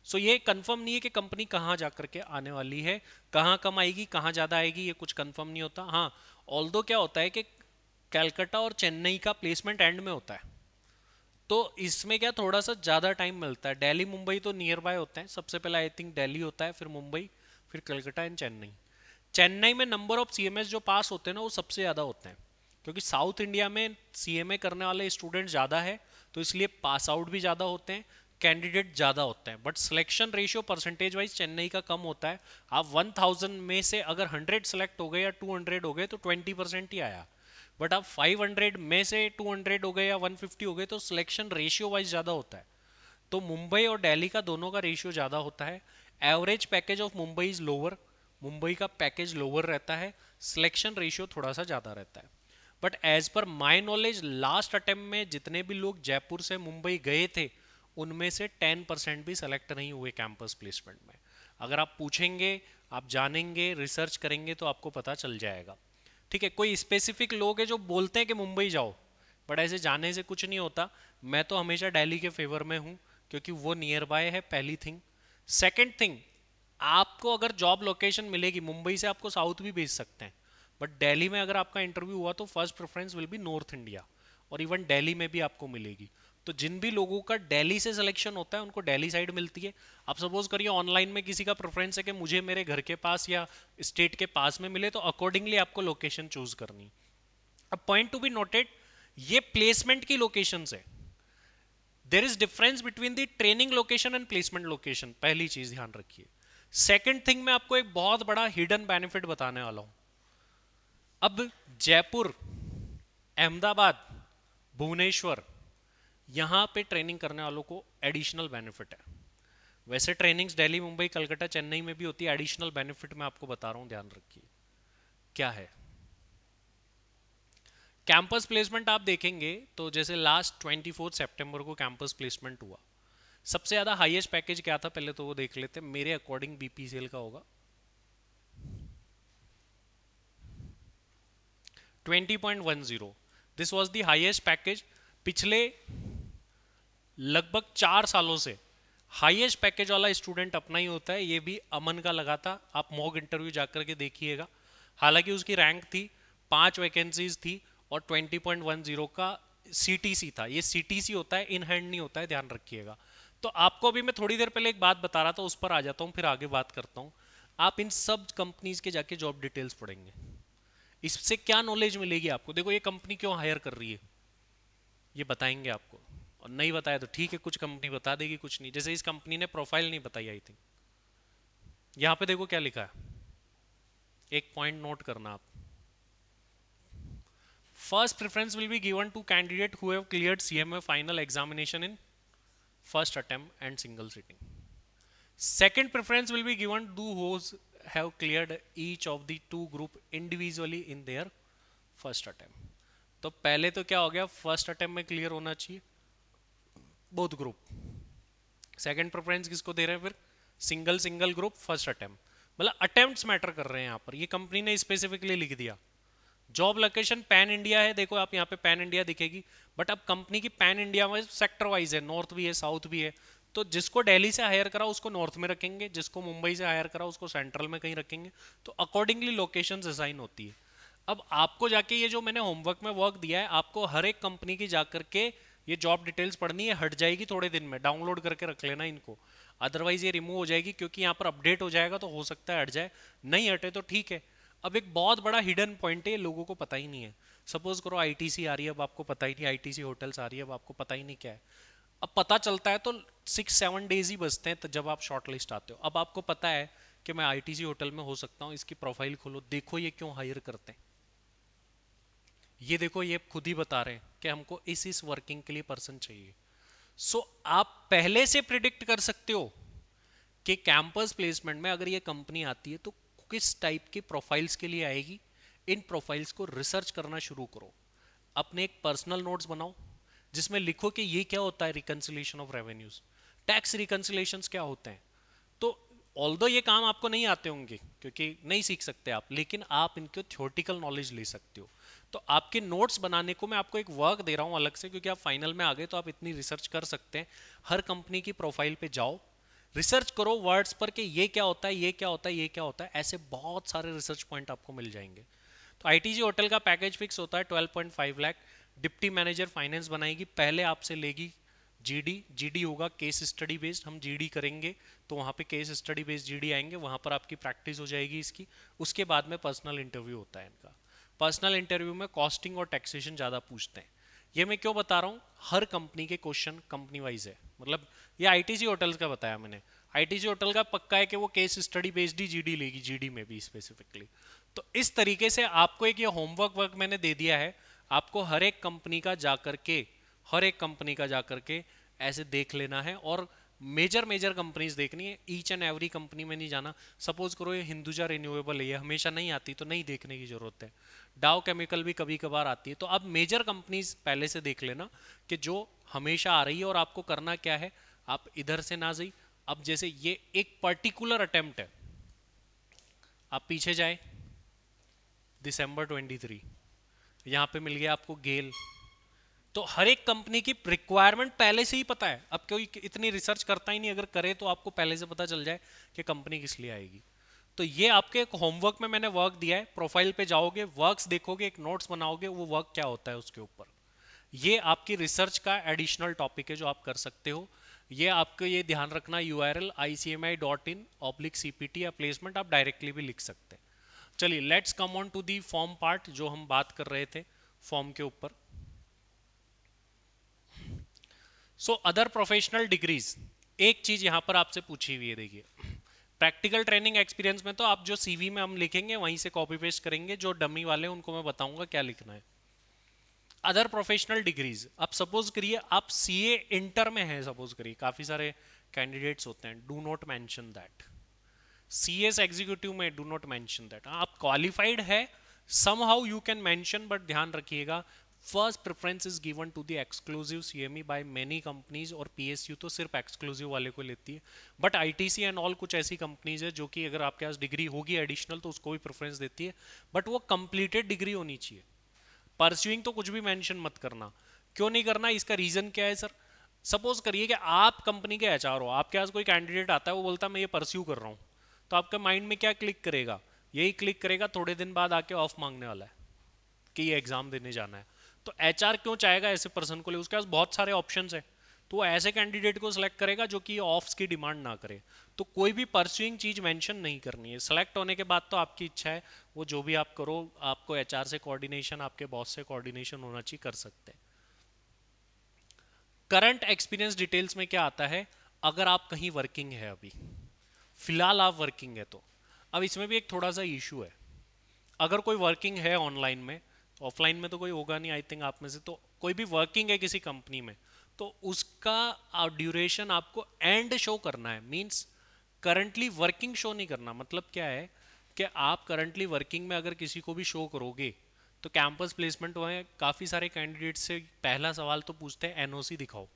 सो ये कंफर्म नहीं है कि कंपनी कहाँ जा करके आने वाली है, कहाँ कम आएगी कहाँ ज़्यादा आएगी, ये कुछ कंफर्म नहीं होता। हाँ, ऑल्दो क्या होता है कि कलकत्ता और चेन्नई का प्लेसमेंट एंड में होता है, तो इसमें क्या थोड़ा सा ज़्यादा टाइम मिलता है। दिल्ली मुंबई तो नियर बाय होते हैं, सबसे पहले आई थिंक दिल्ली होता है, फिर मुंबई, फिर कलकत्ता एंड चेन्नई। चेन्नई में नंबर ऑफ सीएमएस जो पास होते हैं ना वो सबसे ज़्यादा होते हैं, क्योंकि साउथ इंडिया में सीएमए करने वाले स्टूडेंट ज़्यादा है, तो इसलिए पास आउट भी ज़्यादा होते हैं, कैंडिडेट ज़्यादा होते हैं। But selection ratio percentage wise Chennai का कम होता है। आप 1000 में से अगर 100 सेलेक्ट हो गए या 200 हो गए तो 20% ही आया। बट आप 500 में से 200 हो गए या 150 हो गए तो सिलेक्शन रेशियो वाइज ज़्यादा होता है। तो मुंबई और दिल्ली का दोनों का रेशियो ज़्यादा होता है। Average package of Mumbai is lower, Mumbai का पैकेज लोअर रहता है, सिलेक्शन रेशियो थोड़ा सा ज़्यादा रहता है। बट एज पर माई नॉलेज लास्ट अटेम्प्ट में जितने भी लोग जयपुर से मुंबई गए थे उनमें से 10% भी सेलेक्ट नहीं हुए कैंपस प्लेसमेंट में। अगर आप पूछेंगे, आप जानेंगे, रिसर्च करेंगे तो आपको पता चल जाएगा। ठीक है, कोई स्पेसिफिक लोग हैं जो बोलते हैं कि मुंबई जाओ, बट ऐसे जाने से कुछ नहीं होता। मैं तो हमेशा दिल्ली के फेवर में हूँ, क्योंकि वो नियर बाय है, पहली थिंग। सेकंड थिंग, आपको अगर जॉब लोकेशन मिलेगी, मुंबई से आपको साउथ भी भेज सकते हैं, बट दिल्ली में अगर आपका इंटरव्यू हुआ तो first preference will B north India, और इवन दिल्ली में भी आपको मिलेगी। तो जिन भी लोगों का दिल्ली से सिलेक्शन होता है उनको दिल्ली साइड मिलती है। आप सपोज करिए ऑनलाइन में किसी का प्रेफरेंस है कि मुझे मेरे घर के पास या स्टेट के पास में मिले, तो अकॉर्डिंगली आपको लोकेशन चूज करनी। अब पॉइंट टू बी नोटेड, ये प्लेसमेंट की लोकेशन है। There is difference between the training location and placement location, पहली चीज ध्यान रखिए। सेकेंड थिंग, मैं आपको एक बहुत बड़ा हिडन बेनिफिट बताने वाला हूं। अब जयपुर, अहमदाबाद, भुवनेश्वर, यहां पे ट्रेनिंग करने वालों को एडिशनल बेनिफिट है। वैसे ट्रेनिंग्स दिल्ली, मुंबई, कलकत्ता, चेन्नई में भी होती है। एडिशनल बेनिफिट मैं आपको बता रहा हूं, ध्यान रखिए क्या है। कैंपस प्लेसमेंट आप देखेंगे तो जैसे लास्ट 24 सितंबर को कैंपस प्लेसमेंट हुआ, सबसे ज़्यादा हाईएस्ट पैकेज क्या था पहले तो वो देख लेते हैं। मेरे अकॉर्डिंग बीपीसीएल का होगा 20.10। This was the highest package पिछले लगभग 4 सालों से। हाईएस्ट पैकेज वाला स्टूडेंट अपना ही होता है, ये भी अमन का लगा था, आप मॉक इंटरव्यू जाकर के देखिएगा। हालांकि उसकी रैंक थी, 5 वैकेंसीज थी, और 20.10 का सीटीसी था। ये सीटीसी होता है, इन हैंड नहीं होता है, ध्यान रखिएगा। तो आपको अभी मैं थोड़ी देर पहले एक बात बता रहा था, उस पर आ जाता हूँ, फिर आगे बात करता हूँ। आप इन सब कंपनीज के जाके जॉब डिटेल्स पढ़ेंगे, इससे क्या नॉलेज मिलेगी आपको। देखो ये कंपनी क्यों हायर कर रही है, ये बताएंगे आपको। और नहीं बताया तो ठीक है, कुछ कंपनी बता देगी कुछ नहीं, जैसे इस कंपनी ने प्रोफाइल नहीं बताई आई थिंक। यहाँ पे देखो क्या लिखा है, एक पॉइंट नोट करना आप। First preference will be given to candidate who have cleared CMA final examination in first attempt and single sitting. Second preference will be given to those have cleared each of the two group individually in their first attempt। तो पहले तो क्या हो गया, first attempt में clear होना चाहिए both group. Second preference किसको दे रहे हैं फिर, single single group first attempt, मतलब अटेम्प्ट्स मैटर कर रहे हैं यहाँ पर, ये कंपनी ने स्पेसिफिकली लिख दिया। जॉब लोकेशन पैन इंडिया है, देखो आप यहाँ पे पैन इंडिया दिखेगी, बट अब कंपनी की पैन इंडिया में सेक्टर वाइज है, नॉर्थ भी है साउथ भी है। तो जिसको दिल्ली से हायर करा उसको नॉर्थ में रखेंगे, जिसको मुंबई से हायर करा उसको सेंट्रल में कहीं रखेंगे, तो अकॉर्डिंगली लोकेशन असाइन होती है। अब आपको जाके ये जो मैंने होमवर्क में वर्क दिया है, आपको हर एक कंपनी की जाकर के ये जॉब डिटेल्स पढ़नी है, हट जाएगी थोड़े दिन में, डाउनलोड करके रख लेना इनको, अदरवाइज ये रिमूव हो जाएगी, क्योंकि यहाँ पर अपडेट हो जाएगा तो हो सकता है हट जाए, नहीं हटे तो ठीक है। अब एक बहुत बड़ा हिडन पॉइंट है, लोगों को पता ही नहीं है। सपोज करो आईटीसी आ रही है, अब आपको पता ही नहीं, आईटीसी होटल्स आ रही है, अब आपको पता ही नहीं क्या है। अब पता चलता है तो 6-7 डेज ही बचते हैं तो जब आप शॉर्ट लिस्ट आते हो, अब आपको पता है कि मैं आईटीसी होटल में हो सकता हूँ, इसकी प्रोफाइल खोलो, देखो ये क्यों हायर करते हैं, ये देखो ये खुद ही बता रहे हैं कि हमको इस वर्किंग के लिए पर्सन चाहिए। सो आप पहले से प्रिडिक्ट कर सकते हो कि कैंपस प्लेसमेंट में अगर ये कंपनी आती है तो किस टाइप की प्रोफाइल्स के लिए आएगी। इन प्रोफाइल्स को रिसर्च करना शुरू करो, अपने एक पर्सनल नोट्स बनाओ जिसमें लिखो कि ये क्या होता है रिकंसिलिएशन ऑफ रेवेन्यूज, टैक्स रिकंसिलिएशंस क्या होते हैं। तो ऑल्दो ये काम आपको नहीं आते होंगे क्योंकि नहीं सीख सकते आप, लेकिन आप इनके थ्योरेटिकल नॉलेज ले सकते हो। तो आपके नोट्स बनाने को मैं आपको एक वर्क दे रहा हूँ अलग से, क्योंकि आप फाइनल में आ गए तो आप इतनी रिसर्च कर सकते हैं। हर कंपनी की प्रोफाइल पे जाओ, रिसर्च करो वर्ड्स पर कि ये क्या होता है, ये क्या होता है, ये क्या होता है, ऐसे बहुत सारे रिसर्च पॉइंट आपको मिल जाएंगे। तो आईटीजी होटल का पैकेज फिक्स होता है 12.5 लाख। डिप्टी मैनेजर फाइनेंस बनाएगी, पहले आपसे लेगी जीडी, जीडी होगा केस स्टडी बेस्ड, हम जीडी करेंगे तो वहाँ पे केस स्टडी बेस्ड जीडी आएंगे, वहाँ पर आपकी प्रैक्टिस हो जाएगी इसकी। उसके बाद में पर्सनल इंटरव्यू होता है इनका। पर्सनल इंटरव्यू में कॉस्टिंग और टैक्सेशन ज़्यादा पूछते हैं। ये मैं क्यों बता रहा हूँ, हर कंपनी के क्वेश्चन कंपनी वाइज है, मतलब ये आईटीसी होटल्स का बताया मैंने, आईटीसी होटल का पक्का है कि वो केस स्टडी बेस्ड ही जीडी लेगी, जीडी में भी स्पेसिफिकली। तो इस तरीके से आपको एक ये होमवर्क वर्क मैंने दे दिया है, आपको हर एक कंपनी का जाकर के, हर एक कंपनी का जाकर के ऐसे देख लेना है, और मेजर मेजर कंपनीज देखनी है, ईच एंड एवरी कंपनी में नहीं जाना। सपोज करो ये हिंदुजा रिन्यूएबल है, ये हमेशा नहीं आती तो नहीं देखने की जरूरत है, डाउ केमिकल भी कभी कभार आती है, तो अब मेजर कंपनीज पहले से देख लेना कि जो हमेशा आ रही है, और आपको करना क्या है, आप इधर से ना जाइए। अब जैसे ये एक पर्टिकुलर अटेम्प्ट है, आप पीछे जाए दिसंबर 23, यहाँ पे मिल गया आपको गेल। तो हर एक कंपनी की रिक्वायरमेंट पहले से ही पता है, अब कोई इतनी रिसर्च करता ही नहीं, अगर करे तो आपको पहले से पता चल जाए कि कंपनी किस लिए आएगी। तो ये आपके एक होमवर्क में मैंने वर्क दिया है, प्रोफाइल पे जाओगे, वर्क्स देखोगे, एक नोट्स बनाओगे, वो वर्क क्या होता है उसके ऊपर। ये आपकी रिसर्च का एडिशनल टॉपिक है जो आप कर सकते हो। ये आपको ये ध्यान रखना, URL ICMI.in/CPT या प्लेसमेंट आप डायरेक्टली भी लिख सकते हैं। चलिए let's come on to the form part, जो हम बात कर रहे थे फॉर्म के ऊपर। सो अदर प्रोफेशनल डिग्रीज, एक चीज यहां पर आपसे पूछी हुई है, देखिए प्रैक्टिकल ट्रेनिंग एक्सपीरियंस में तो आप जो सीवी में हम लिखेंगे वहीं से कॉपी पेस्ट करेंगे, जो डमी वाले उनको मैं बताऊंगा क्या लिखना है। अदर प्रोफेशनल डिग्रीज, आप सपोज करिए आप सीए इंटर में हैं, सपोज करिए काफी सारे कैंडिडेट्स होते हैं, do not mention that. CS executive में डू नॉट मेंशन दैट। आप क्वालिफाइड है somehow you can mention, but ध्यान रखिएगा first preference is given to the exclusive CME by many companies, और पीएसयू तो सिर्फ एक्सक्लूसिव वाले को लेती है, बट आईटीसी एंड ऑल कुछ ऐसी कंपनीज है जो कि अगर आपके पास डिग्री होगी एडिशनल तो उसको भी प्रेफरेंस देती है, बट वो कंप्लीटेड डिग्री होनी चाहिए। परस्यूइंग तो कुछ भी मेंशन मत करना। क्यों नहीं करना, इसका रीजन क्या है सर। सपोज करिए कि आप कंपनी के एचआर हो, आपके पास कोई कैंडिडेट आता है, वो बोलता है मैं ये परस्यू कर रहा हूँ, तो आपके माइंड में क्या क्लिक करेगा, यही क्लिक करेगा थोड़े दिन बाद आके ऑफ मांगने वाला है कि ये एग्जाम देने जाना है। तो एचआर क्यों चाहेगा ऐसे पर्सन को ले, उसके पास बहुत सारे ऑप्शंस है, तो वो ऐसे कैंडिडेट को सिलेक्ट करेगा जो कि ऑफ्स की डिमांड ना करे। तो कोई भी परस्यूइंग चीज मेंशन नहीं करनी है। सेलेक्ट होने के बाद तो आपकी इच्छा है, वो जो भी आप करो, आपको एचआर से कोऑर्डिनेशन, आपके बॉस से कोऑर्डिनेशन होना चाहिए, कर सकते हैं। करंट एक्सपीरियंस डिटेल्स में क्या आता है, अगर आप कहीं वर्किंग है अभी, फिलहाल आप वर्किंग है तो, अब इसमें भी एक थोड़ा सा इशू है। अगर कोई वर्किंग है ऑनलाइन में, ऑफलाइन में तो कोई होगा नहीं आई थिंक आप में से, तो कोई भी वर्किंग है किसी कंपनी में, तो उसका ड्यूरेशन आपको एंड शो करना है। मींस करंटली वर्किंग शो नहीं करना। मतलब क्या है कि आप करंटली वर्किंग में अगर किसी को भी शो करोगे तो कैंपस प्लेसमेंट में काफ़ी सारे कैंडिडेट से पहला सवाल तो पूछते हैं एनओसी दिखाओ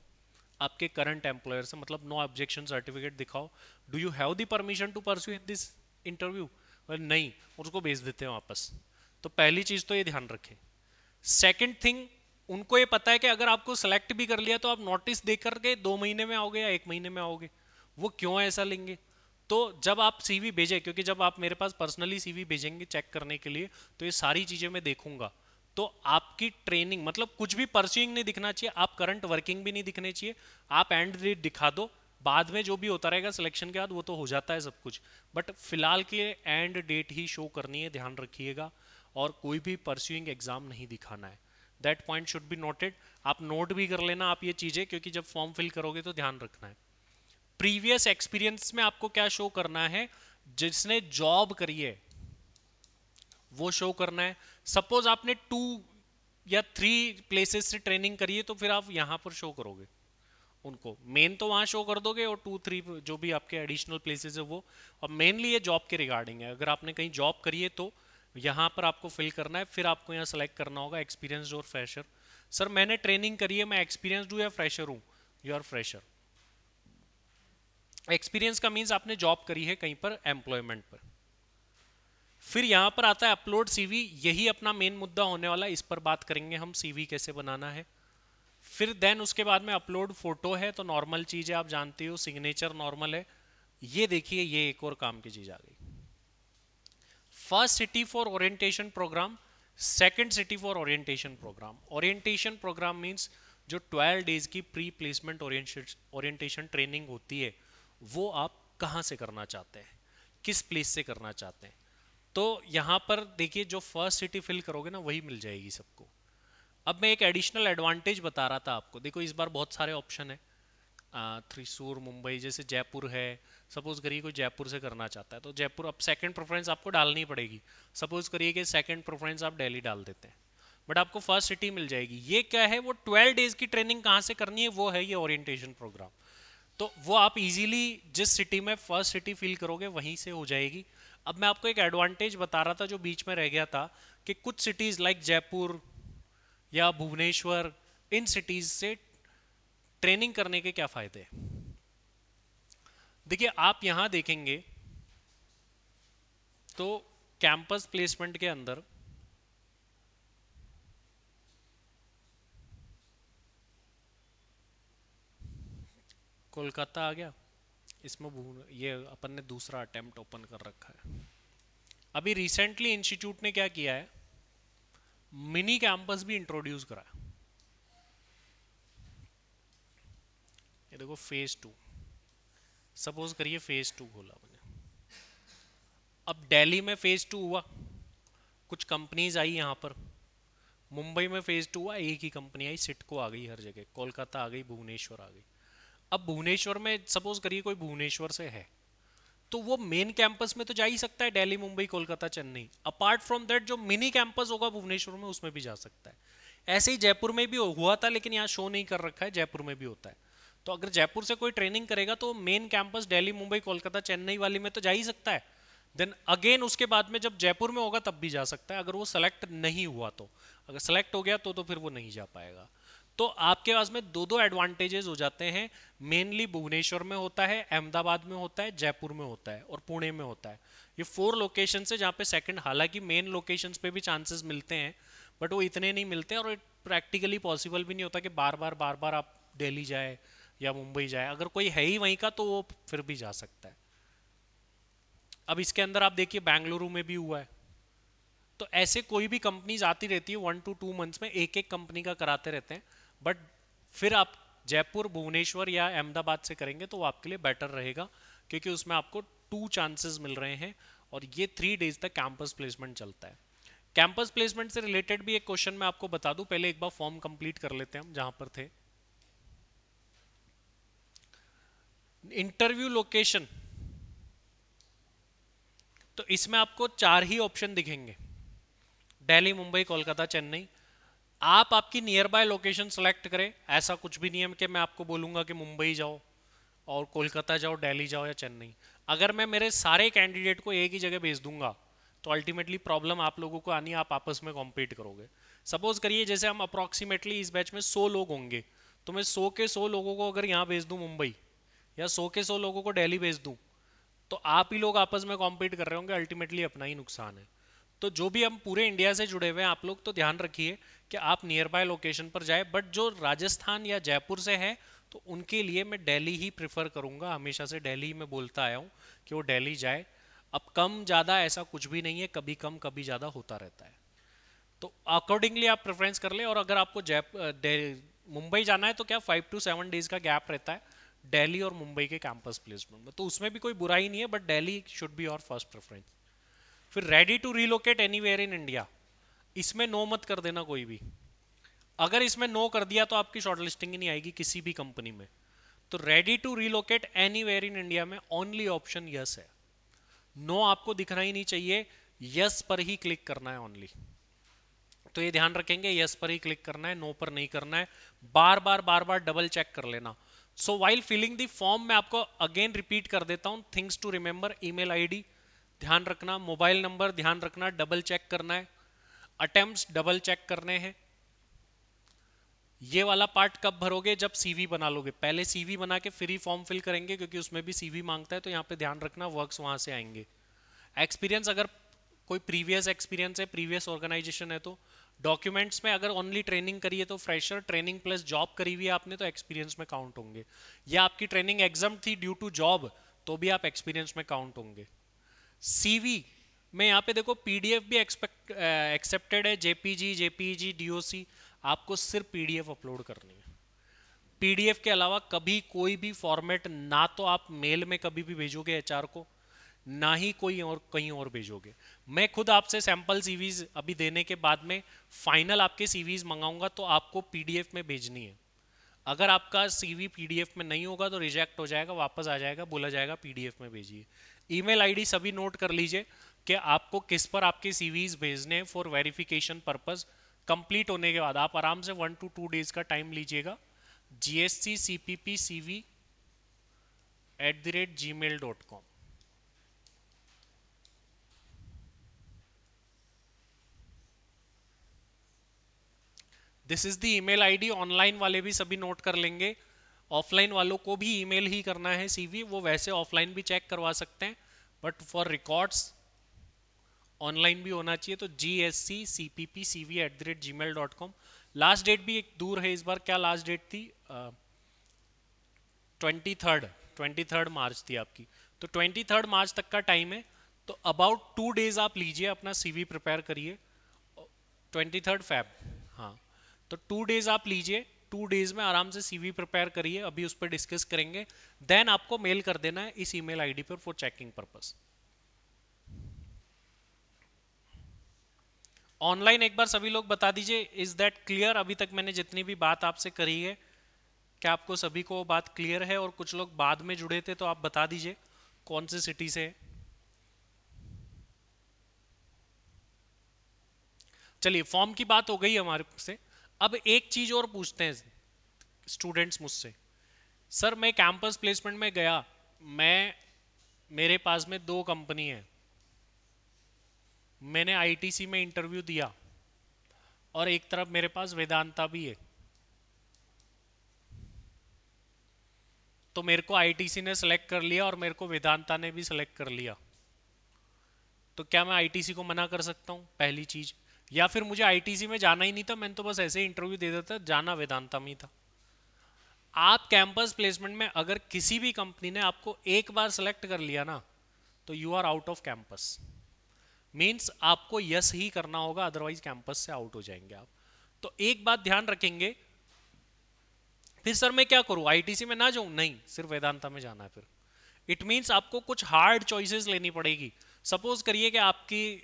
आपके करंट एम्प्लॉयर से, मतलब नो ऑब्जेक्शन सर्टिफिकेट दिखाओ, do you have the permission to pursue this interview, और नहीं उसको भेज देते हैं वापस। तो पहली चीज तो ये ध्यान रखें। सेकंड थिंग, उनको ये पता है कि अगर आपको सेलेक्ट भी कर लिया तो आप नोटिस दे करके 2 महीने में आओगे या 1 महीने में आओगे, वो क्यों ऐसा लेंगे। तो जब आप सीवी भेजें, क्योंकि जब आप मेरे पास पर्सनली सीवी भेजेंगे चेक करने के लिए, तो ये सारी चीजें मैं देखूंगा। तो आपकी ट्रेनिंग मतलब कुछ भी परस्यूइंग नहीं दिखना चाहिए, आप करंट वर्किंग भी नहीं दिखने चाहिए। आप एंड डेट दिखा दो, बाद में जो भी होता रहेगा सिलेक्शन के बाद वो तो हो जाता है सब कुछ, बट फिलहाल के एंड डेट ही शो करनी है, ध्यान रखिएगा। और कोई भी परस्यूइंग एग्जाम नहीं दिखाना है, that point should be noted. आप नोट भी कर लेना आप ये चीजें, क्योंकि जब फॉर्म फिल करोगे तो ध्यान रखना है। प्रीवियस एक्सपीरियंस में आपको क्या शो करना है, जिसने जॉब करी है वो शो करना है। सपोज आपने 2 या 3 प्लेसेस से ट्रेनिंग करी है तो फिर आप यहां पर शो करोगे उनको, मेन तो वहां शो कर दोगे, और 2 3 जो भी आपके एडिशनल प्लेसेस है वो। और मेनली ये जॉब के रिगार्डिंग है, अगर आपने कहीं जॉब करी है तो यहाँ पर आपको फिल करना है, फिर आपको यहाँ सेलेक्ट करना होगा एक्सपीरियंस और फ्रेशर। सर मैंने ट्रेनिंग करी है, मैं एक्सपीरियंस हूँ या फ्रेशर हूँ, यू आर फ्रेशर। एक्सपीरियंस का मीन्स आपने जॉब करी है कहीं पर एम्प्लॉयमेंट पर। फिर यहाँ पर आता है अपलोड सीवी, यही अपना मेन मुद्दा होने वाला है, इस पर बात करेंगे हम सीवी कैसे बनाना है। फिर देन उसके बाद में अपलोड फोटो है, तो नॉर्मल चीज है आप जानते हो, सिग्नेचर नॉर्मल है। ये देखिए ये एक और काम की चीज आ गई, first city for orientation programme, second city for orientation programme. Orientation programme means जो 12 डेज की प्री प्लेसमेंट ओरिएंटेशन ट्रेनिंग होती है, वो आप कहाँ से करना चाहते हैं, किस प्लेस से करना चाहते हैं। तो यहाँ पर देखिए जो फर्स्ट सिटी फिल करोगे ना वही मिल जाएगी सबको। अब मैं एक एडिशनल एडवांटेज बता रहा था आपको, देखो इस बार बहुत सारे ऑप्शन है, त्रिशूर मुंबई, जैसे जयपुर है। सपोज करिए कोई जयपुर से करना चाहता है तो जयपुर, अब सेकंड प्रेफरेंस आपको डालनी पड़ेगी। सपोज करिए कि सेकंड प्रेफरेंस आप दिल्ली डाल देते हैं, बट आपको फर्स्ट सिटी मिल जाएगी। ये क्या है, वो 12 डेज की ट्रेनिंग कहाँ से करनी है, वो है ये ओरिएंटेशन प्रोग्राम। तो वो आप इजीली जिस सिटी में फर्स्ट सिटी फील करोगे वहीं से हो जाएगी। अब मैं आपको एक एडवांटेज बता रहा था जो बीच में रह गया था, कि कुछ सिटीज लाइक जयपुर या भुवनेश्वर, इन सिटीज से ट्रेनिंग करने के क्या फायदे हैं। देखिए आप यहां देखेंगे तो कैंपस प्लेसमेंट के अंदर कोलकाता आ गया, इसमें ये अपन ने दूसरा अटेम्प्ट ओपन कर रखा है। अभी रिसेंटली इंस्टीट्यूट ने क्या किया है, मिनी कैंपस भी इंट्रोड्यूस करा है। ये देखो फेज 2, सपोज करिए फेज 2 खोला मैंने। अब दिल्ली में फेज 2 हुआ, कुछ कंपनीज आई यहाँ पर। मुंबई में फेज 2 हुआ, एक ही कंपनी आई, सिटको आ गई हर जगह, कोलकाता आ गई, भुवनेश्वर आ गई। अब भुवनेश्वर में सपोज करिए कोई भुवनेश्वर से है, तो वो मेन कैंपस में तो जा ही सकता है, Delhi Mumbai Kolkata Chennai. Apart from that जो मिनी कैंपस होगा भुवनेश्वर में उसमें भी जा सकता है। ऐसे ही जयपुर में भी हुआ था, लेकिन यहाँ शो नहीं कर रखा है, जयपुर में भी होता है। तो अगर जयपुर से कोई ट्रेनिंग करेगा तो मेन कैंपस दिल्ली मुंबई कोलकाता चेन्नई वाली में तो जा ही सकता है। देन अगेन उसके बाद में जब जयपुर में होगा तब भी जा सकता है, अगर वो सेलेक्ट नहीं हुआ तो। अगर सेलेक्ट हो गया तो फिर वो नहीं जा पाएगा। तो आपके पास में दो दो एडवांटेजेस हो जाते हैं। मेनली भुवनेश्वर में होता है, अहमदाबाद में होता है, जयपुर में होता है और पुणे में होता है। ये 4 लोकेशन है जहाँ पे सेकंड, हालांकि मेन लोकेशंस पे भी चांसेस मिलते हैं, बट वो इतने नहीं मिलते और प्रैक्टिकली पॉसिबल भी नहीं होता कि बार बार आप दिल्ली जाए या मुंबई जाए। अगर कोई है ही वहीं का तो वो फिर भी जा सकता है। अब इसके अंदर आप देखिए बेंगलुरु में भी हुआ है। तो ऐसे कोई भी कंपनीज आती रहती है, 1 to 2 मंथ्स में एक एक कंपनी का कराते रहते हैं। बट फिर आप जयपुर भुवनेश्वर या अहमदाबाद से करेंगे तो वो आपके लिए बेटर रहेगा, क्योंकि उसमें आपको 2 चांसेस मिल रहे हैं। और ये 3 डेज तक कैंपस प्लेसमेंट चलता है। कैंपस प्लेसमेंट से रिलेटेड भी एक क्वेश्चन मैं आपको बता दूं, पहले एक बार फॉर्म कंप्लीट कर लेते हैं हम जहां पर थे। इंटरव्यू लोकेशन, तो इसमें आपको 4 ही ऑप्शन दिखेंगे, दिल्ली, मुंबई, कोलकाता, चेन्नई। आप आपकी नियर बाय लोकेशन सेलेक्ट करें, ऐसा कुछ भी नहीं है कि मैं आपको बोलूंगा कि मुंबई जाओ और कोलकाता जाओ, दिल्ली जाओ या चेन्नई। अगर मैं मेरे सारे कैंडिडेट को एक ही जगह भेज दूंगा तो अल्टीमेटली प्रॉब्लम आप लोगों को आनी है, आप आपस में कॉम्पीट करोगे। सपोज करिए जैसे हम अप्रॉक्सीमेटली इस बैच में 100 लोग होंगे, तो मैं 100 के 100 लोगों को अगर यहाँ भेज दूँ मुंबई, या 100 के 100 लोगों को दिल्ली भेज दूँ, तो आप ही लोग आपस में कॉम्पीट कर रहे होंगे, अल्टीमेटली अपना ही नुकसान है। तो जो भी हम पूरे इंडिया से जुड़े हुए हैं आप लोग, तो ध्यान रखिए कि आप नियर बाय लोकेशन पर जाए। बट जो राजस्थान या जयपुर से है तो उनके लिए मैं दिल्ली ही प्रेफर करूंगा, हमेशा से दिल्ली ही मैं बोलता आया हूँ कि वो दिल्ली जाए। अब कम ज़्यादा ऐसा कुछ भी नहीं है, कभी कम कभी ज़्यादा होता रहता है, तो अकॉर्डिंगली आप प्रेफरेंस कर ले। और अगर आपको मुंबई जाना है तो क्या 5 to 7 डेज का गैप रहता है दिल्ली और मुंबई के कैंपस प्लेसमेंट में, तो उसमें भी कोई बुराई नहीं है, but Delhi should be your first preference. फिर ready to relocate anywhere in India, इसमें नो मत कर देना कोई भी। अगर इसमें नो कर दिया तो आपकी शॉर्टलिस्टिंग ही नहीं आएगी किसी भी कंपनी में। तो ready to relocate anywhere in India में ओनली ऑप्शन यस है, नो आपको दिखना ही नहीं चाहिए, यस पर ही क्लिक करना है ओनली। तो ये ध्यान रखेंगे, यस पर ही क्लिक करना है, नो पर नहीं करना है। बार बार डबल चेक कर लेना। So while filling the form मैं आपको अगेन रिपीट कर देता हूं, things to remember, email ID ध्यान रखना, मोबाइल नंबर ध्यान रखना, डबल चेक करना है, अटेम्प्ट्स डबल चेक करने हैं। ये वाला पार्ट कब भरोगे, जब सीवी बना लोगे। पहले सीवी बना के फिर ही फॉर्म फिल करेंगे, क्योंकि उसमें भी सीवी मांगता है, तो यहाँ पे ध्यान रखना वर्क्स वहां से आएंगे। एक्सपीरियंस, अगर कोई प्रीवियस एक्सपीरियंस है, प्रीवियस ऑर्गेनाइजेशन है, तो डॉक्यूमेंट्स में अगर ओनली ट्रेनिंग करी है तो फ्रेशर, ट्रेनिंग प्लस जॉब करी हुई है आपने तो एक्सपीरियंस में काउंट होंगे। या आपकी ट्रेनिंग एग्जाम थी ड्यू टू जॉब, तो भी आप एक्सपीरियंस में काउंट होंगे। सीवी में यहाँ पे देखो पीडीएफ भी एक्सेप्टेड है, जेपीजी, जेपीजी, डीओसी, आपको सिर्फ पीडीएफ अपलोड करनी है। पीडीएफ के अलावा कभी कोई भी फॉर्मेट ना तो आप मेल में कभी भी भेजोगे एचआर को, ना ही कोई और कहीं और भेजोगे। मैं खुद आपसे सैंपल सीवीज अभी देने के बाद में फाइनल आपके सीवीज मंगाऊंगा, तो आपको पीडीएफ में भेजनी है। अगर आपका सीवी पीडीएफ में नहीं होगा तो रिजेक्ट हो जाएगा, वापस आ जाएगा, बोला जाएगा पीडीएफ में भेजिए। ईमेल आईडी सभी नोट कर लीजिए कि आपको किस पर आपके सीवीज भेजने हैं फॉर वेरिफिकेशन पर्पस। कंप्लीट होने के बाद आप आराम से 1 to 2 डेज का टाइम लीजिएगा। gsccppcv@gmail.com। This is the email ID. Online वाले भी सभी नोट कर लेंगे, ऑफलाइन वालों को भी ईमेल ही करना है सीवी, वो वैसे ऑफलाइन भी चेक करवा सकते हैं, बट फॉर रिकॉर्ड्स ऑनलाइन भी होना चाहिए। तो gsccppcv@gmail.com। लास्ट डेट भी एक दूर है इस बार, क्या लास्ट डेट थी? 23rd मार्च थी आपकी, तो 23rd मार्च तक का टाइम है। तो अबाउट 2 डेज आप लीजिए, अपना सीवी प्रिपेयर करिए। 23rd Feb, हाँ, तो 2 डेज आप लीजिए, 2 डेज में आराम से सीवी प्रिपेयर करिए, अभी उस पर डिस्कस करेंगे। देन आपको मेल कर देना है इस ईमेल आईडी पर फॉर चेकिंग पर्पस। ऑनलाइन एक बार सभी लोग बता दीजिए, इज दैट क्लियर? अभी तक मैंने जितनी भी बात आपसे करी है, क्या आपको सभी को बात क्लियर है? और कुछ लोग बाद में जुड़े थे तो आप बता दीजिए कौन सी सिटी से है। चलिए, फॉर्म की बात हो गई हमारे से। अब एक चीज और पूछते हैं स्टूडेंट्स मुझसे, सर मैं कैंपस प्लेसमेंट में गया, मैं मेरे पास में 2 कंपनी है, मैंने आईटीसी में इंटरव्यू दिया और एक तरफ मेरे पास वेदांता भी है, तो मेरे को आईटीसी ने सेलेक्ट कर लिया और मेरे को वेदांता ने भी सेलेक्ट कर लिया, तो क्या मैं आईटीसी को मना कर सकता हूँ? पहली चीज। या फिर मुझे आईटीसी में जाना ही नहीं था, मैंने तो बस ऐसे ही इंटरव्यू दे देता, जाना वेदांता में ही था। आप कैंपस प्लेसमेंट में अगर किसी भी कंपनी ने आपको एक बार सेलेक्ट कर लिया ना, तो you are out of campus. Means आपको यस ही करना होगा, अदरवाइज कैंपस से आउट हो जाएंगे आप। तो एक बात ध्यान रखेंगे, फिर सर मैं क्या करूं, आईटीसी में ना जाऊं? नहीं, सिर्फ वेदांता में जाना है। फिर इट मीन्स आपको कुछ हार्ड चॉइसेस लेनी पड़ेगी। सपोज करिए कि आपकी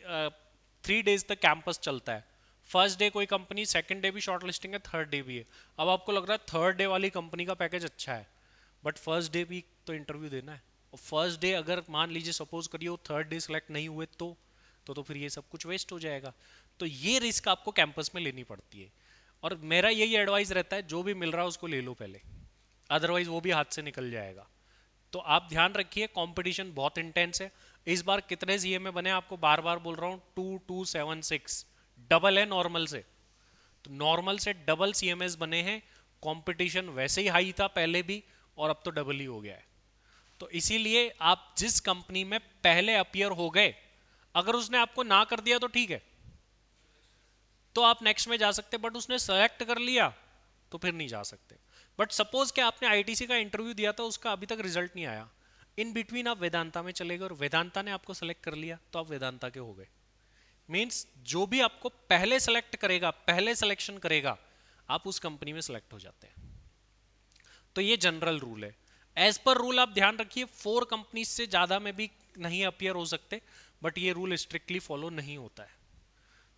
3 डेज तक कैंपस चलता है, फर्स्ट डे कोई कंपनी, सेकंड डे भी शॉर्ट लिस्टिंग है, थर्ड डे भी है। अब आपको लग रहा है थर्ड डे वाली कंपनी का पैकेज अच्छा है, बट फर्स्ट डे भी तो इंटरव्यू देना है। और फर्स्ट डे अगर मान लीजिए सपोज करिए वो थर्ड डे सिलेक्ट नहीं हुए तो फिर ये सब कुछ वेस्ट हो जाएगा। तो ये रिस्क आपको कैंपस में लेनी पड़ती है। और मेरा यही एडवाइस रहता है, जो भी मिल रहा है उसको ले लो पहले, अदरवाइज वो भी हाथ से निकल जाएगा। तो आप ध्यान रखिए, कंपटीशन बहुत इंटेंस है। इस बार कितने सीएमए बने आपको बार बार बोल रहा हूँ, 2276, डबल है नॉर्मल से। तो नॉर्मल से डबल सीएमएस बने हैं। कंपटीशन वैसे ही हाई था पहले भी, और अब तो डबल ही हो गया है। तो इसीलिए आप जिस कंपनी में पहले अपियर हो गए, अगर उसने आपको ना कर दिया तो ठीक है, तो आप नेक्स्ट में जा सकते, बट उसने सेलेक्ट कर लिया तो फिर नहीं जा सकते। बट सपोज कि आपने आईटीसी का इंटरव्यू दिया था, उसका अभी तक रिजल्ट नहीं आया, इन बिटवीन आप वेदांता में चले गए और वेदांता ने आपको सेलेक्ट कर लिया, तो आप वेदांता के हो गए। मींस जो भी आपको पहले सेलेक्ट करेगा, पहले सिलेक्शन करेगा, आप उस कंपनी में सेलेक्ट हो जाते हैं। तो ये जनरल रूल है। एज पर रूल आप ध्यान रखिए, 4 कंपनी से ज्यादा में भी नहीं अपियर हो सकते, बट ये रूल स्ट्रिक्टली फॉलो नहीं होता है।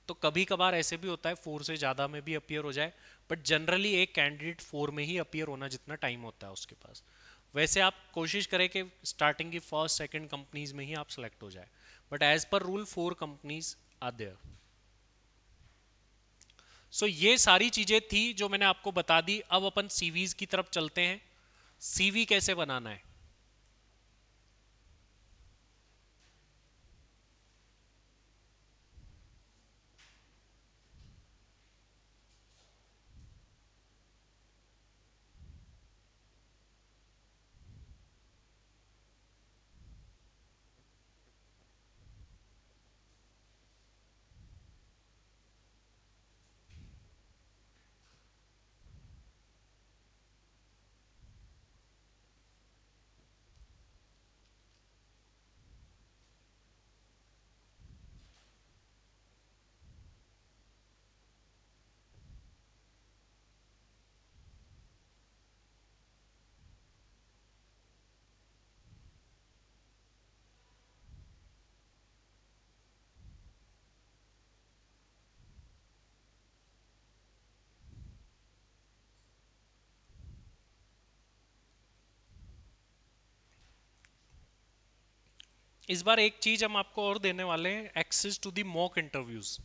तो कभी कभार ऐसे भी होता है 4 से ज़्यादा में भी अपियर हो जाए, बट जनरली एक कैंडिडेट 4 में ही अपियर होना जितना टाइम होता है उसके पास। वैसे आप कोशिश करें कि स्टार्टिंग की फर्स्ट सेकंड कंपनीज में ही आप सेलेक्ट हो जाए, but as per rule 4 companies are there. So ये सारी चीज़ें थी जो मैंने आपको बता दी। अब अपन सीवीज की तरफ चलते हैं। सीवी कैसे बनाना है। इस बार एक चीज हम आपको और देने वाले हैं, access to the mock interviews.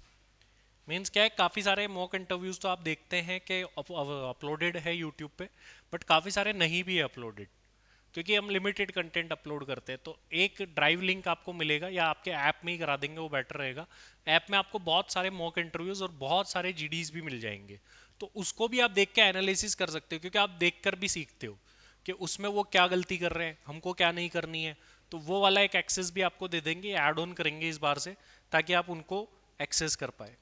Means क्या है, काफ़ी सारे मॉक इंटरव्यूज तो आप देखते हैं कि अपलोडेड है यूट्यूब पे, बट काफ़ी सारे नहीं भी है अपलोडेड, क्योंकि हम लिमिटेड कंटेंट अपलोड करते हैं। तो एक ड्राइव लिंक आपको मिलेगा, या आपके ऐप में ही करा देंगे, वो बेटर रहेगा। ऐप में आपको बहुत सारे मॉक इंटरव्यूज और बहुत सारे जीडीज भी मिल जाएंगे। तो उसको भी आप देख के एनालिसिस कर सकते हो, क्योंकि आप देख कर भी सीखते हो कि उसमें वो क्या गलती कर रहे हैं, हमको क्या नहीं करनी है। तो वो वाला एक एक्सेस भी आपको दे देंगे, ऐड ऑन करेंगे इस बार से, ताकि आप उनको एक्सेस कर पाए।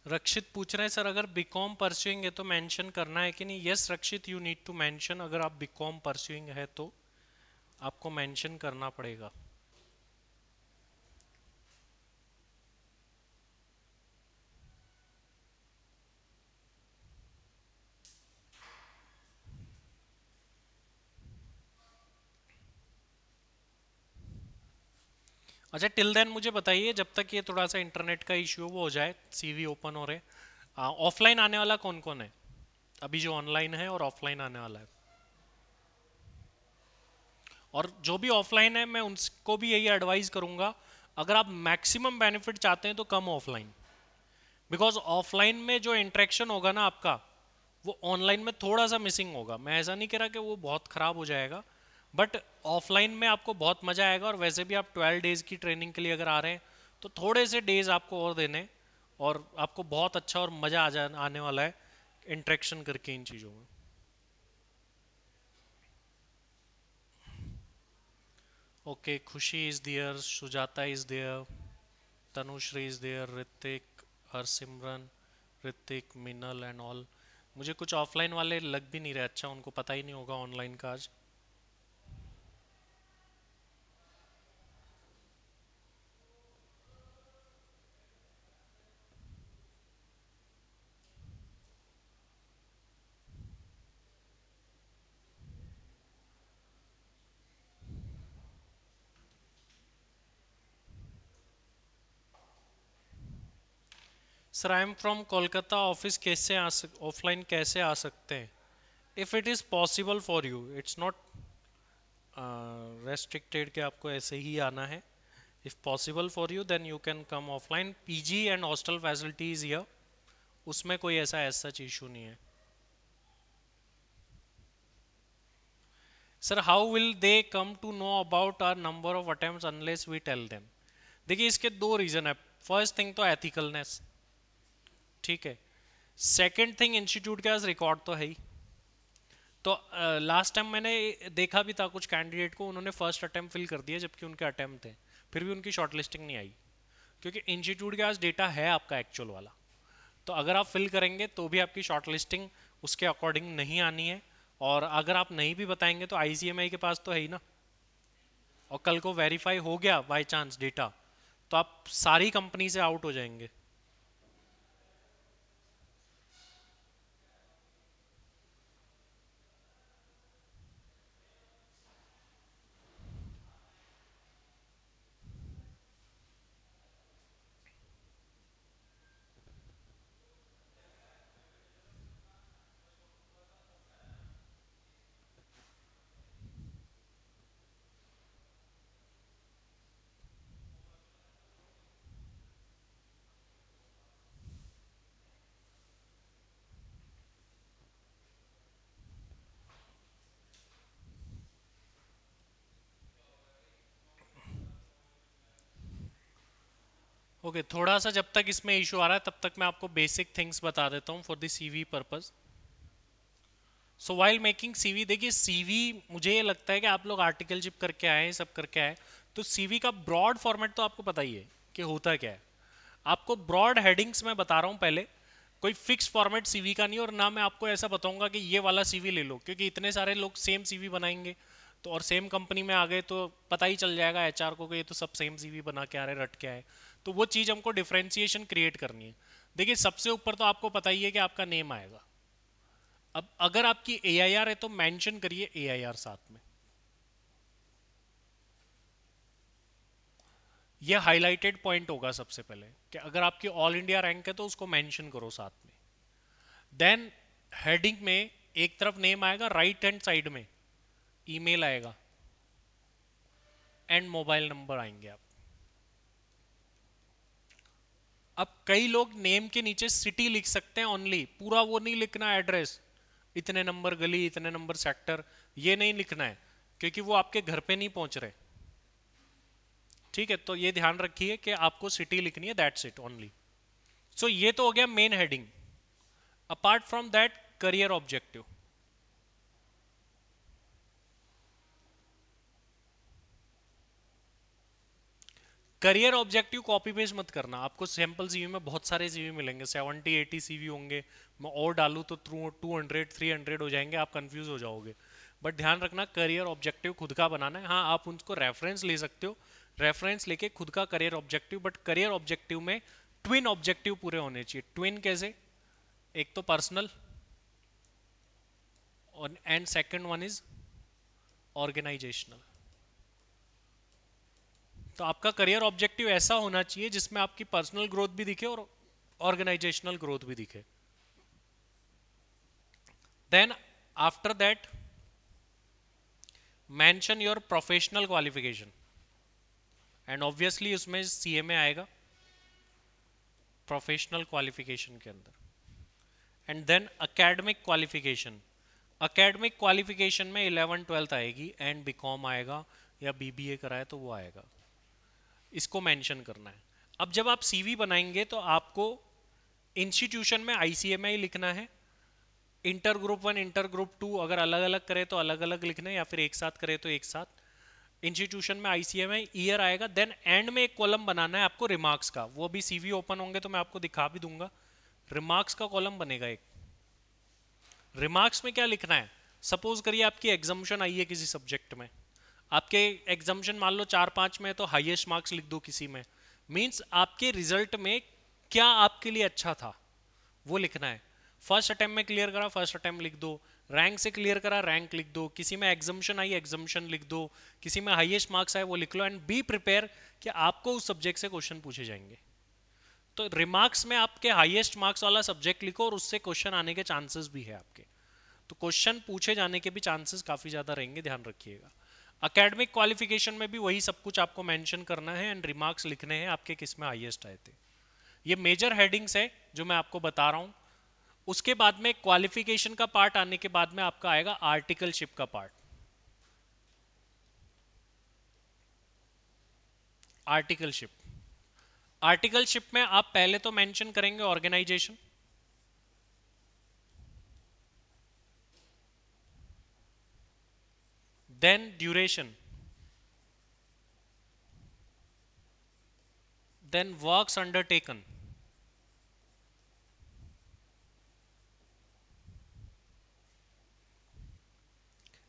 रक्षित पूछ रहे हैं सर, अगर बीकॉम परस्यूइंग है तो मेंशन करना है कि नहीं। Yes Rakshit, you need to mention. अगर आप बीकॉम परस्यूइंग है तो आपको मेंशन करना पड़ेगा। अच्छा, टिल देन मुझे बताइए, जब तक ये थोड़ा सा इंटरनेट का इश्यू वो हो जाए, सीवी ओपन हो रहे, ऑफलाइन आने वाला कौन कौन है अभी, जो ऑनलाइन है और ऑफलाइन आने वाला है। और जो भी ऑफलाइन है मैं उनको भी यही एडवाइस करूंगा, अगर आप मैक्सिमम बेनिफिट चाहते हैं तो कम ऑफलाइन। बिकॉज ऑफलाइन में जो इंटरेक्शन होगा ना आपका, वो ऑनलाइन में थोड़ा सा मिसिंग होगा। मैं ऐसा नहीं कह रहा कि वो बहुत ख़राब हो जाएगा, बट ऑफलाइन में आपको बहुत मज़ा आएगा। और वैसे भी आप 12 डेज़ की ट्रेनिंग के लिए अगर आ रहे हैं, तो थोड़े से डेज़ आपको और देने, और आपको बहुत अच्छा और मज़ा आने वाला है इंटरेक्शन करके इन चीज़ों में। Okay, Khushi is there, Sujata is there, Tanushree is there, Hrithik, Harsimran, Hrithik, Minal and all. मुझे कुछ ऑफलाइन वाले लग भी नहीं रहे, अच्छा उनको पता ही नहीं होगा ऑनलाइन का आज। Sir I am from Kolkata, office कैसे ऑफलाइन कैसे आ सकते हैं? If it is possible for you, it's not restricted कि आपको ऐसे ही आना है। If possible for you then you can come offline. PG and hostel facilities here, उसमें कोई ऐसा सच इशू नहीं है। Sir how will they come to know about our number of attempts unless we tell them? देखिए इसके दो reason है। First thing तो एथिकलनेस, ठीक है। सेकंड थिंग, इंस्टीट्यूट के पास रिकॉर्ड तो है ही। तो लास्ट टाइम मैंने देखा भी था कुछ कैंडिडेट को, उन्होंने फर्स्ट अटेम्प्ट फिल कर दिया जबकि उनके अटेम्प्ट थे, फिर भी उनकी शॉर्टलिस्टिंग नहीं आई, क्योंकि इंस्टीट्यूट के पास डेटा है आपका एक्चुअल वाला। तो अगर आप फिल करेंगे तो भी आपकी शॉर्टलिस्टिंग उसके अकॉर्डिंग नहीं आनी है, और अगर आप नहीं भी बताएंगे तो आईसीएमआई के पास तो है ही ना। और कल को वेरीफाई हो गया बाय चांस डेटा, तो आप सारी कंपनी से आउट हो जाएंगे। ओके, थोड़ा सा जब तक इसमें इशू आ रहा है तब तक मैं आपको बेसिक थिंग्स बता देता हूँ for the CV purpose. So while making CV, देखिए सीवी मुझे ये लगता है कि आप लोग आर्टिकलशिप करके आए हैं, सब करके आए, तो सीवी का ब्रॉड फॉर्मेट तो आपको पता ही है कि होता क्या है। आपको ब्रॉड हेडिंग्स मैं बता रहा हूँ पहले, कोई फिक्स फॉर्मेट सीवी का नहीं, और ना मैं आपको ऐसा बताऊंगा कि ये वाला सीवी ले लो, क्योंकि इतने सारे लोग सेम सीवी बनाएंगे तो, और सेम कंपनी में आ गए तो पता ही चल जाएगा एचआर को कि ये तो सब सेम सीवी बना के आ रहे, रट के आए। तो वो चीज़ हमको डिफ्रेंसिएशन क्रिएट करनी है। देखिए सबसे ऊपर तो आपको पता ही है कि आपका नेम आएगा। अब अगर आपकी एआईआर है तो मेंशन करिए एआईआर साथ में। ये हाईलाइटेड पॉइंट होगा सबसे पहले कि अगर आपकी ऑल इंडिया रैंक है तो उसको मेंशन करो साथ में। देन हेडिंग में एक तरफ नेम आएगा, राइट हैंड साइड में ईमेल आएगा एंड मोबाइल नंबर आएंगे आप। अब कई लोग नेम के नीचे सिटी लिख सकते हैं ओनली, पूरा वो नहीं लिखना एड्रेस, इतने नंबर गली, इतने नंबर सेक्टर, ये नहीं लिखना है, क्योंकि वो आपके घर पे नहीं पहुंच रहे। ठीक है, तो ये ध्यान रखिए कि आपको सिटी लिखनी है, दैट्स इट ओनली। सो ये तो हो गया main heading. Apart from that, career objective. Career objective copy paste मत करना। आपको सैंपल सीवी में बहुत सारे सीवी मिलेंगे, 70-80 सीवी होंगे। मैं और डालूँ तो 200-300 हो जाएंगे, आप कंफ्यूज हो जाओगे। बट ध्यान रखना, करियर ऑब्जेक्टिव खुद का बनाना है। हाँ, आप उनको रेफरेंस ले सकते हो, रेफरेंस लेके खुद का career objective, but career objective में ट्विन ऑब्जेक्टिव पूरे होने चाहिए। ट्विन कैसे? एक तो पर्सनल और and second one is organisational. तो आपका करियर ऑब्जेक्टिव ऐसा होना चाहिए जिसमें आपकी पर्सनल ग्रोथ भी दिखे और ऑर्गेनाइजेशनल ग्रोथ भी दिखे। Then after that mention your professional qualification, and obviously उसमें सीएमए आएगा प्रोफेशनल क्वालिफिकेशन के अंदर। And then academic qualification, academic qualification में 11th-12th आएगी एंड बीकॉम आएगा, या बीबीए कराए तो वो आएगा, इसको मेंशन करना है। अब जब आप सीवी बनाएंगे तो आपको इंस्टीट्यूशन में आईसीएमआई लिखना है, इंटर ग्रुप 1 इंटर ग्रुप 2 अगर अलग अलग करे तो अलग अलग लिखना है, या फिर एक साथ करे तो एक साथ। इंस्टीट्यूशन में आईसीएम है, ईयर आएगा, देन एंड में एक कॉलम बनाना है आपको रिमार्क्स का, वो भी सीवी ओपन होंगे तो मैं आपको दिखा भी दूंगा। रिमार्क्स का कॉलम बनेगा एक। रिमार्क्स में क्या लिखना है, सपोज करिए आपकी एग्जाम्शन आई है किसी सब्जेक्ट में, आपके एग्जाम्शन मान लो 4-5 में, तो हाईएस्ट मार्क्स लिख दो किसी में, मींस आपके रिजल्ट में क्या आपके लिए अच्छा था वो लिखना है। फर्स्ट अटेम्प्ट में क्लियर करा, फर्स्ट अटेम्प्ट लिख दो, रैंक से क्लियर करा, रैंक लिख दो, किसी में एग्जाम्शन आई, एग्जाम्शन लिख दो, किसी में हाईएस्ट मार्क्स आए वो लिख लो, एंड बी प्रिपेयर कि आपको उस सब्जेक्ट से क्वेश्चन पूछे जाएंगे। तो रिमार्क्स में आपके हाईएस्ट मार्क्स वाला सब्जेक्ट लिखो और उससे क्वेश्चन आने के चांसेस भी है आपके, तो क्वेश्चन पूछे जाने के भी चांसेस काफी ज्यादा रहेंगे, ध्यान रखिएगा। एकेडमिक क्वालिफिकेशन में भी वही सब कुछ आपको मेंशन करना है एंड रिमार्क्स लिखने हैं आपके किस में हाईएस्ट आए थे। ये मेजर हेडिंग्स है जो मैं आपको बता रहा हूं। उसके बाद में क्वालिफिकेशन का पार्ट आने के बाद में आपका आएगा आर्टिकलशिप का पार्ट। आर्टिकलशिप, आर्टिकलशिप में आप पहले तो मेंशन करेंगे organisation, then duration, then works undertaken.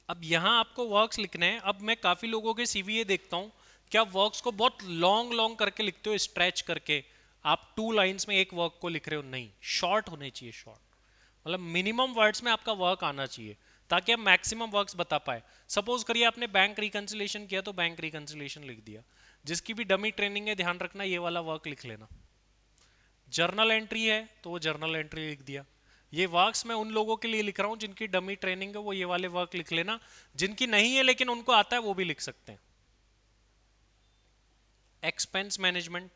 अब यहां आपको वर्क्स लिखने हैं। अब मैं काफी लोगों के सीवीए देखता हूं, क्या वर्क्स को बहुत लॉन्ग लॉन्ग करके लिखते हो, स्ट्रेच करके, आप 2 लाइंस में एक वर्क को लिख रहे हो, नहीं, शॉर्ट होने चाहिए, शॉर्ट, मतलब मिनिमम वर्ड्स में आपका वर्क आना चाहिए ताकि आप मैक्सिमम वर्क्स बता पाए। सपोज करिए आपने बैंक रिकंसिलेशन किया तो बैंक रिकंसिलेशन लिख दिया, जिसकी भी डमी ट्रेनिंग है ध्यान रखना ये वाला वर्क लिख लेना। जर्नल एंट्री है तो वो जर्नल एंट्री लिख दिया। ये वर्क्स मैं उन लोगों के लिए लिख रहा हूं जिनकी डमी ट्रेनिंग है, वो ये वाले वर्क लिख लेना। जिनकी नहीं है लेकिन उनको आता है वो भी लिख सकते हैं। Expense management,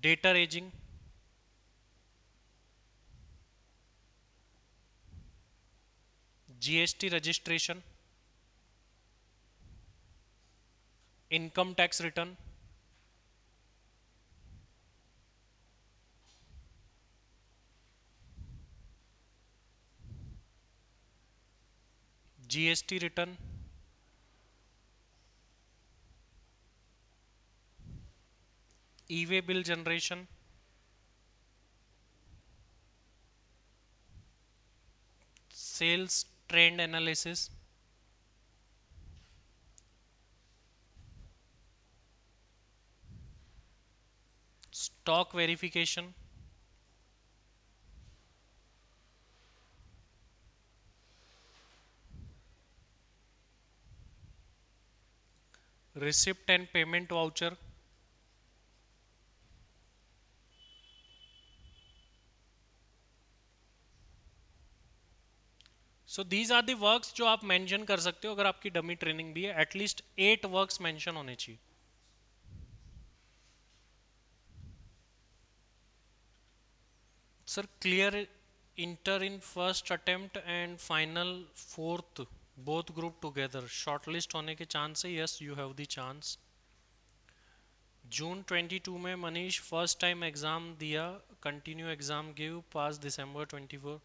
data raising, GST registration, income tax return, GST return, e way bill generation, sales trend analysis, stock verification, receipt and payment voucher. So these are the works जो आप मेंशन कर सकते हो अगर आपकी डमी ट्रेनिंग भी है। At least 8 works mention होने चाहिए। Sir clear inter in first attempt and final fourth both group together, shortlist होने के चांस है, yes you have the chance. June 22 में मनीष फर्स्ट टाइम एग्जाम दिया, continue exam give, pass December 24।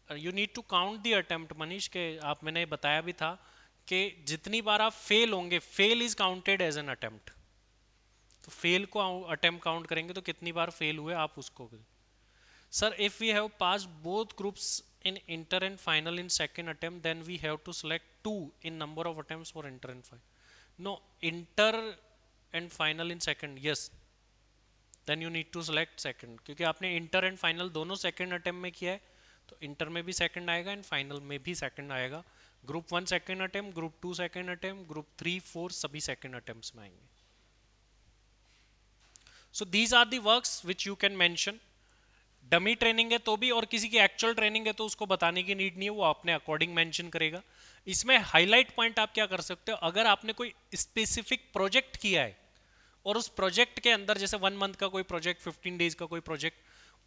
You need to count the attempt Manish के, आप मैंने बताया भी था कि जितनी बार आप फेल होंगे, fail is counted as an attempt, तो फेल को अटेम्प्ट काउंट करेंगे तो कितनी बार फेल हुए आप उसको। Sir if we have pass both groups in inter and final in second attempt, then we have to select 2 in number of attempts for inter and final. No, inter and final in second, yes, then you need to select second, क्योंकि आपने inter and final दोनों second attempt में किया है, तो inter में भी second आएगा एंड फाइनल में भी सेकंड आएगा। Group 1 second attempt, group 2 second attempt, group 3 4 सभी सेकंड अटेम्प्ट्स में आएंगे। So these are the works which you can mention. Dummy training है तो भी, और किसी की एक्चुअल ट्रेनिंग है तो उसको बताने की नीड नहीं है, वो अपने अकॉर्डिंग मेंशन करेगा। इसमें हाईलाइट पॉइंट आप क्या कर सकते हो, अगर आपने कोई स्पेसिफिक प्रोजेक्ट किया है और उस प्रोजेक्ट के अंदर जैसे 1 मंथ का कोई प्रोजेक्ट, 15 डेज का कोई प्रोजेक्ट,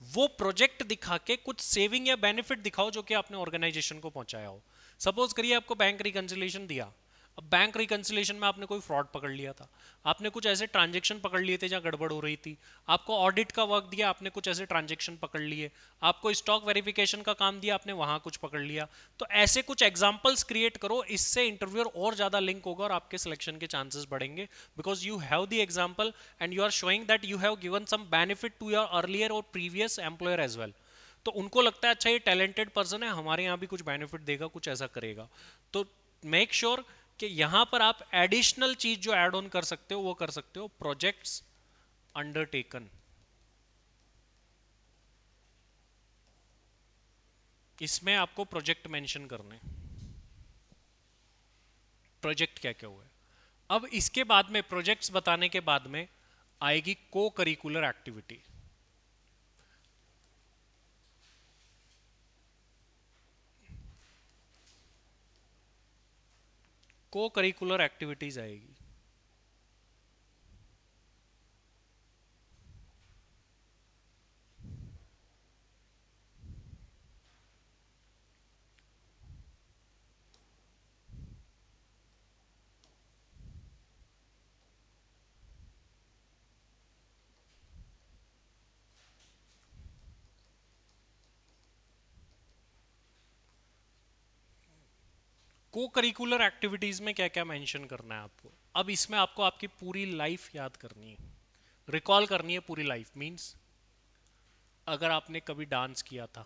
वो प्रोजेक्ट दिखा के कुछ सेविंग या बेनिफिट दिखाओ जो कि आपने ऑर्गेनाइजेशन को पहुंचाया हो। सपोज करिए आपको बैंक रिकंसिलेशन दिया, अब बैंक रिकंसिलेशन में आपने कोई फ्रॉड पकड़ लिया था, आपने कुछ ऐसे ट्रांजेक्शन पकड़ लिए थे जहां गड़बड़ हो रही थी, आपको ऑडिट का वर्क दिया, आपने कुछ ऐसे ट्रांजेक्शन पकड़ लिए, आपको स्टॉक वेरिफिकेशन का काम दिया, आपने वहां कुछ पकड़ लिया। तो ऐसे कुछ एग्जांपल्स क्रिएट करो, इससे इंटरव्यूअर और ज्यादा लिंक होगा और आपके सिलेक्शन के चांसेस बढ़ेंगे, because you have the example and you are showing that you have given some benefit to your earlier और प्रीवियस एम्प्लॉयर एज वेल। तो उनको लगता है अच्छा ये टैलेंटेड पर्सन है, हमारे यहाँ भी कुछ बेनिफिट देगा, कुछ ऐसा करेगा। तो मेक श्योर कि यहां पर आप एडिशनल चीज जो ऐड ऑन कर सकते हो वो कर सकते हो, प्रोजेक्ट्स अंडरटेकन। इसमें आपको प्रोजेक्ट मेंशन करने, प्रोजेक्ट क्या क्या हुआ है। अब इसके बाद में, प्रोजेक्ट्स बताने के बाद में आएगी को करिकुलर एक्टिविटी। को करिकुलर एक्टिविटीज आएगी। को करिकुलर एक्टिविटीज में क्या क्या मेंशन करना है आपको। अब इसमें आपको आपकी पूरी लाइफ याद करनी है, रिकॉल करनी है पूरी लाइफ। मींस अगर आपने कभी डांस किया था,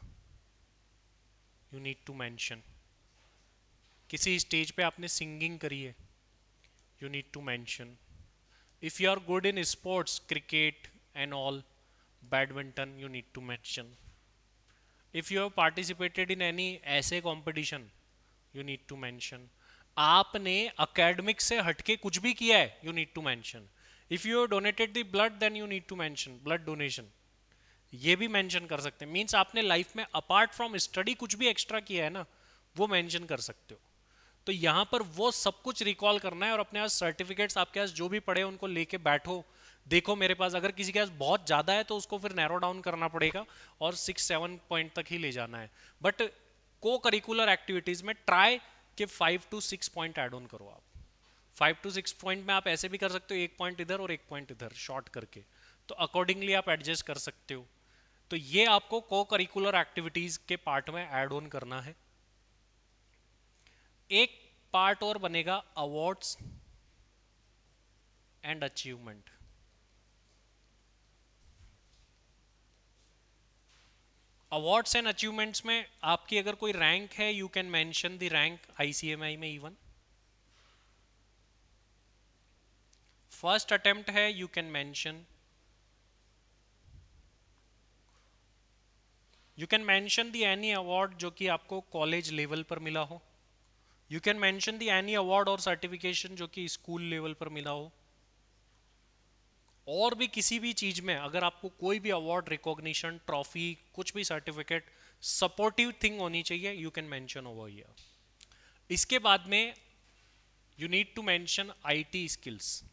यू नीड टू मेंशन। किसी स्टेज पे आपने सिंगिंग करी है, you need to mention. If you are good in sports, cricket and all, badminton, you need to mention. If you have participated in any ऐसे competition, you need to mention. आपने academic से हटके कुछ भी किया है, you need to mention. If you have donated the blood, then you need to mention blood donation. ये भी मेंशन कर सकते हैं। मीन्स आपने लाइफ में अपार्ट फ्रॉम स्टडी कुछ भी एक्स्ट्रा किया है ना, वो मेंशन कर सकते हो। तो यहाँ पर वो सब कुछ रिकॉल करना है और अपने पास सर्टिफिकेट्स आपके पास जो भी पड़े हैं उनको लेके बैठो। देखो मेरे पास, अगर किसी के पास बहुत ज़्यादा है तो उसको फिर नैरो डाउन करना पड़ेगा और 6-7 पॉइंट तक ही ले जाना है। बट को करिकुलर एक्टिविटीज़ में ट्राई कि 5 to 6 पॉइंट ऐड ऑन करो आप। 5 to 6 पॉइंट में आप ऐसे भी कर सकते हो, 1 पॉइंट इधर और 1 पॉइंट इधर शॉर्ट करके, तो अकॉर्डिंगली आप एडजस्ट कर सकते हो। तो ये आपको को करिकुलर एक्टिविटीज़ के पार्ट में ऐड ऑन करना है। एक पार्ट और बनेगा awards and achievement. Awards and achievements में आपकी अगर कोई रैंक है, you can mention the rank ICMI में। इवन फर्स्ट अटेम्प्ट है, you can mention. You can mention the any award जो कि आपको कॉलेज लेवल पर मिला हो। You can mention the any award और सर्टिफिकेशन जो कि स्कूल लेवल पर मिला हो। और भी किसी भी चीज में अगर आपको कोई भी अवार्ड, रिकॉग्निशन, ट्रॉफी, कुछ भी सर्टिफिकेट, सपोर्टिव थिंग होनी चाहिए, you can mention over here. इसके बाद में you need to mention IT skills.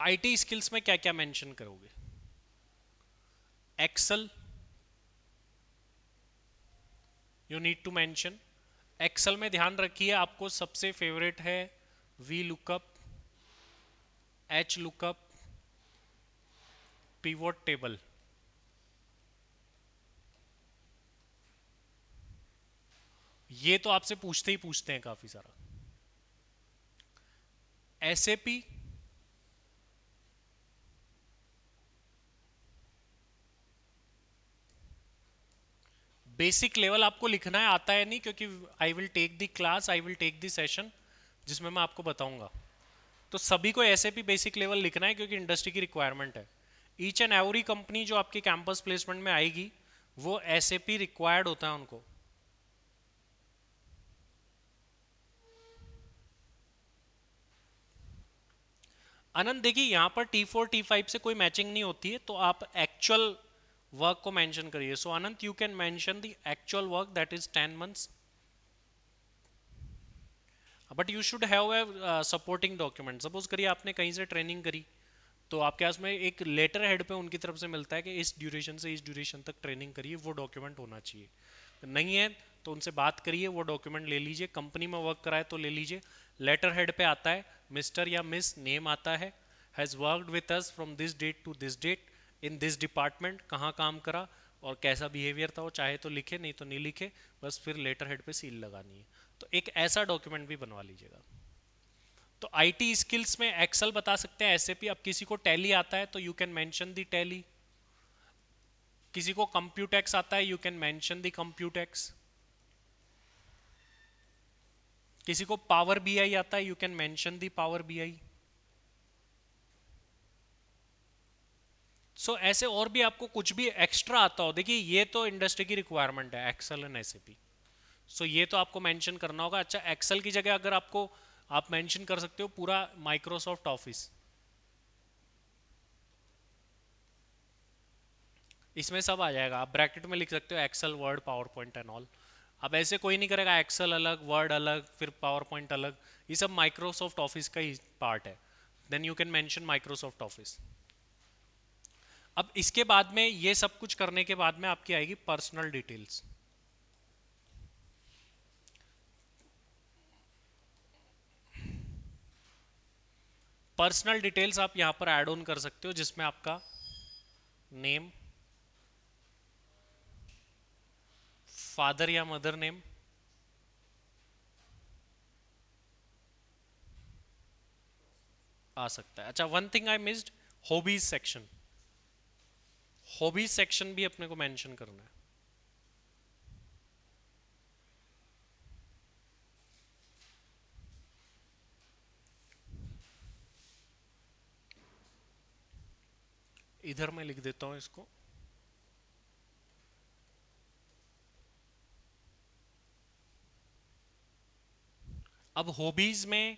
IT skills में क्या क्या मेंशन करोगे। Excel, you need to mention. Excel में ध्यान रखिए आपको सबसे फेवरेट है V lookup, H lookup, pivot table. ये तो आपसे पूछते ही पूछते हैं काफी सारा। एसएपी, बेसिक लेवल आपको लिखना है, आता है नहीं, क्योंकि I will take the class, I will take the session जिसमें मैं आपको बताऊंगा। तो सभी को एसएपी बेसिक लेवल लिखना है क्योंकि इंडस्ट्री की रिक्वायरमेंट है। ईच एंड एवरी कंपनी जो आपकी कैंपस प्लेसमेंट में आएगी वो एसएपी रिक्वायर्ड होता है उनको। आनंद देखिए, यहाँ पर T4 T5 से कोई मैचिंग नहीं होती है, तो आप एक्चुअल वर्क को मेंशन करिए। So Anant, you can mention the actual work that is 10 months, but you should have a supporting document. Suppose करिए आपने कहीं से ट्रेनिंग करी, तो आपके पास में एक लेटर हेड पे उनकी तरफ से मिलता है कि इस ड्यूरेशन से इस ड्यूरेशन तक ट्रेनिंग करिए, वो डॉक्यूमेंट होना चाहिए। नहीं है तो उनसे बात करिए, वो डॉक्यूमेंट ले लीजिए। कंपनी में वर्क करा है तो ले लीजिए। लेटर हेड पे आता है मिस्टर या मिस, नेम आता है, has worked with us from this date to this date in this department, कहाँ काम करा और कैसा बिहेवियर था, वो चाहे तो लिखे नहीं तो नहीं लिखे, बस फिर लेटर हेड पे सील लगानी है। तो एक ऐसा डॉक्यूमेंट भी बनवा लीजिएगा। तो आईटी स्किल्स में एक्सेल बता सकते हैं, एसएपी। अब किसी को टैली आता है तो you can mention the tally, किसी को कंप्यूटेक्स आता है you can mention the Computex, किसी को पावर बीआई आता है you can mention the Power BI. So ऐसे और भी आपको कुछ भी एक्स्ट्रा आता हो, देखिए ये तो इंडस्ट्री की रिक्वायरमेंट है, एक्सेल एंड एसएपी। सो ये तो आपको मेंशन करना होगा। अच्छा, एक्सेल की जगह अगर आपको, आप मेंशन कर सकते हो पूरा माइक्रोसॉफ्ट ऑफिस, इसमें सब आ जाएगा। आप ब्रैकेट में लिख सकते हो Excel, Word, PowerPoint and all. अब ऐसे कोई नहीं करेगा एक्सेल अलग, वर्ड अलग, फिर पावर पॉइंट अलग, ये सब माइक्रोसॉफ्ट ऑफिस का ही पार्ट है। Then you can mention Microsoft Office. अब इसके बाद में, ये सब कुछ करने के बाद में आपकी आएगी पर्सनल डिटेल्स। पर्सनल डिटेल्स आप यहां पर ऐड ऑन कर सकते हो, जिसमें आपका नेम, फादर या मदर नेम आ सकता है। अच्छा, one thing I missed, hobbies section. Hobbies section भी अपने को मेंशन करना है। इधर मैं लिख देता हूं इसको। अब हॉबीज में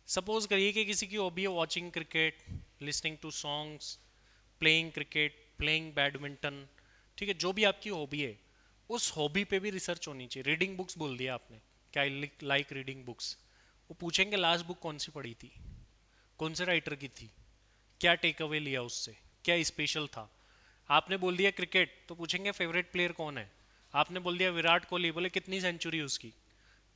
सपोज करिए कि किसी की हॉबी है watching cricket, listening to songs, playing cricket, playing badminton, ठीक है, जो भी आपकी हॉबी है उस हॉबी पे भी रिसर्च होनी चाहिए। रीडिंग बुक्स बोल दिया आपने, क्या लाइक रीडिंग बुक्स, वो पूछेंगे लास्ट बुक कौन सी पढ़ी थी, कौन से राइटर की थी, क्या टेक अवे लिया उससे, क्या स्पेशल था। आपने बोल दिया क्रिकेट तो पूछेंगे फेवरेट प्लेयर कौन है। आपने बोल दिया विराट कोहली, बोले कितनी सेंचुरी उसकी।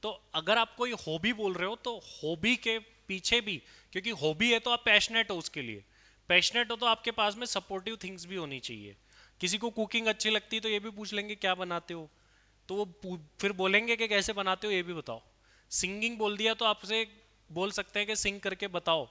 तो अगर आप कोई हॉबी बोल रहे हो तो हॉबी के पीछे भी, क्योंकि हॉबी है तो आप पैशनेट हो उसके लिए, पैशनेट हो तो आपके पास में सपोर्टिव थिंग्स भी होनी चाहिए। किसी को कुकिंग अच्छी लगती है तो ये भी पूछ लेंगे क्या बनाते हो, तो वो फिर बोलेंगे कि कैसे बनाते हो ये भी बताओ। सिंगिंग बोल दिया तो आपसे बोल सकते हैं कि सिंग करके बताओ।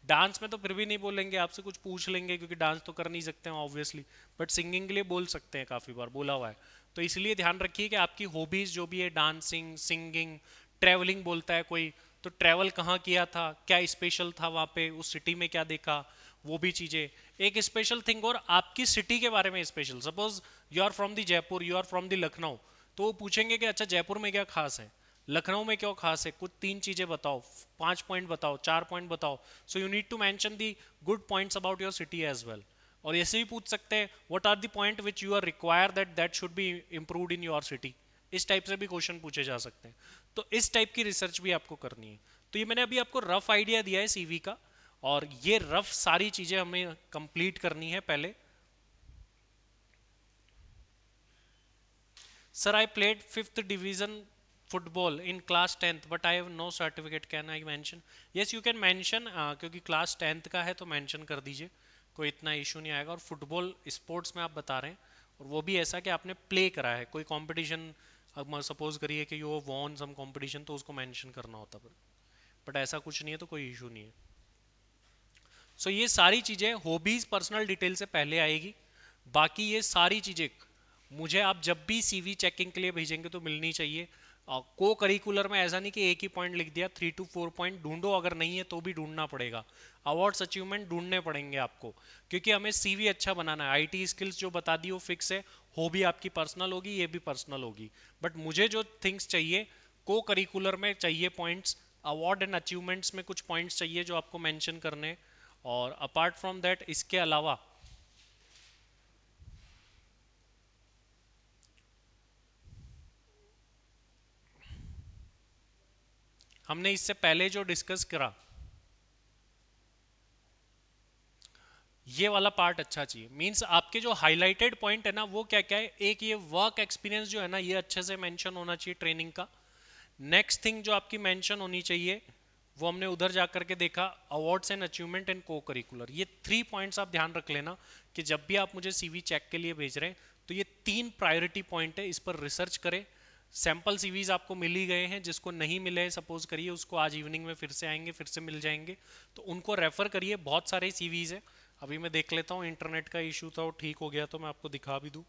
डांस में तो फिर भी नहीं बोलेंगे, आपसे कुछ पूछ लेंगे क्योंकि डांस तो कर नहीं सकते हैं ऑब्वियसली, बट सिंगिंग के लिए बोल सकते हैं, काफ़ी बार बोला हुआ है। तो इसलिए ध्यान रखिए कि आपकी हॉबीज़ जो भी है, डांसिंग, सिंगिंग, ट्रैवलिंग बोलता है कोई, तो ट्रैवल कहाँ किया था, क्या स्पेशल था वहाँ पे, उस सिटी में क्या देखा, वो भी चीज़ें। एक स्पेशल थिंग और आपकी सिटी के बारे में special, suppose you are from the Jaipur, you are from the Lucknow, तो वो पूछेंगे कि अच्छा जयपुर में क्या खास है, लखनऊ में क्यों खास है, कुछ तीन चीजें बताओ, 5 पॉइंट बताओ, 4 पॉइंट बताओ। So you need to mention the good points about your city as well. और ऐसे भी पूछ सकते हैं what are the point which you are require that that should be improved in your city. इस type से भी क्वेश्चन पूछे जा सकते हैं। तो इस टाइप की रिसर्च भी आपको करनी है। तो ये मैंने अभी आपको रफ आइडिया दिया है सीवी का, और ये रफ सारी चीजें हमें कंप्लीट करनी है पहले। Sir, I played fifth division football in class 10th, but I have no certificate. Can I mention? Yes, you can mention, क्योंकि क्लास 10th का है तो मेंशन कर दीजिए, कोई इतना इशू नहीं आएगा। और फुटबॉल स्पोर्ट्स में आप बता रहे हैं, और वो भी ऐसा कि आपने प्ले करा है कोई कंपटीशन, अब सपोज करिए कि यू वॉन सम कंपटीशन, तो उसको मेंशन करना होता है, बट ऐसा कुछ नहीं है तो कोई इशू नहीं है। सो ये सारी चीज़ें हॉबीज पर्सनल डिटेल से पहले आएगी। बाकी ये सारी चीज़ें मुझे आप जब भी सीवी चेकिंग के लिए भेजेंगे तो मिलनी चाहिए। को करिकुलर में ऐसा नहीं कि एक ही पॉइंट लिख दिया, 3 to 4 पॉइंट ढूंढो, अगर नहीं है तो भी ढूंढना पड़ेगा। अवार्ड्स अचीवमेंट ढूंढने पड़ेंगे आपको, क्योंकि हमें सीवी अच्छा बनाना है। आईटी स्किल्स जो बता दी वो फिक्स है, हॉबी आपकी पर्सनल होगी, ये भी पर्सनल होगी, बट मुझे जो थिंग्स चाहिए, को करिकुलर में चाहिए पॉइंट्स, अवार्ड एंड अचीवमेंट्स में कुछ पॉइंट्स चाहिए जो आपको मेंशन करने। और अपार्ट फ्रॉम दैट, इसके अलावा हमने इससे पहले जो डिस्कस करा, ये वाला पार्ट अच्छा चाहिए, मींस आपके जो हाईलाइटेड पॉइंट है ना वो क्या क्या है, एक ये वर्क एक्सपीरियंस जो है ना ये अच्छे से मेंशन होना चाहिए ट्रेनिंग का। नेक्स्ट थिंग जो आपकी मेंशन होनी चाहिए वो हमने उधर जा करके देखा, अवार्ड्स एंड अचीवमेंट एंड को करिकुलर। ये 3 पॉइंट्स आप ध्यान रख लेना कि जब भी आप मुझे सीवी चेक के लिए भेज रहे हैं तो ये 3 प्रायोरिटी पॉइंट है, इस पर रिसर्च करें। सैंपल सीवीज आपको मिल ही गए हैं, जिसको नहीं मिले हैं सपोज करिए उसको आज इवनिंग में फिर से आएंगे, फिर से मिल जाएंगे, तो उनको रेफर करिए। बहुत सारे सीवीज है, अभी मैं देख लेता हूँ, इंटरनेट का इशू था वो ठीक हो गया तो मैं आपको दिखा भी दूँ।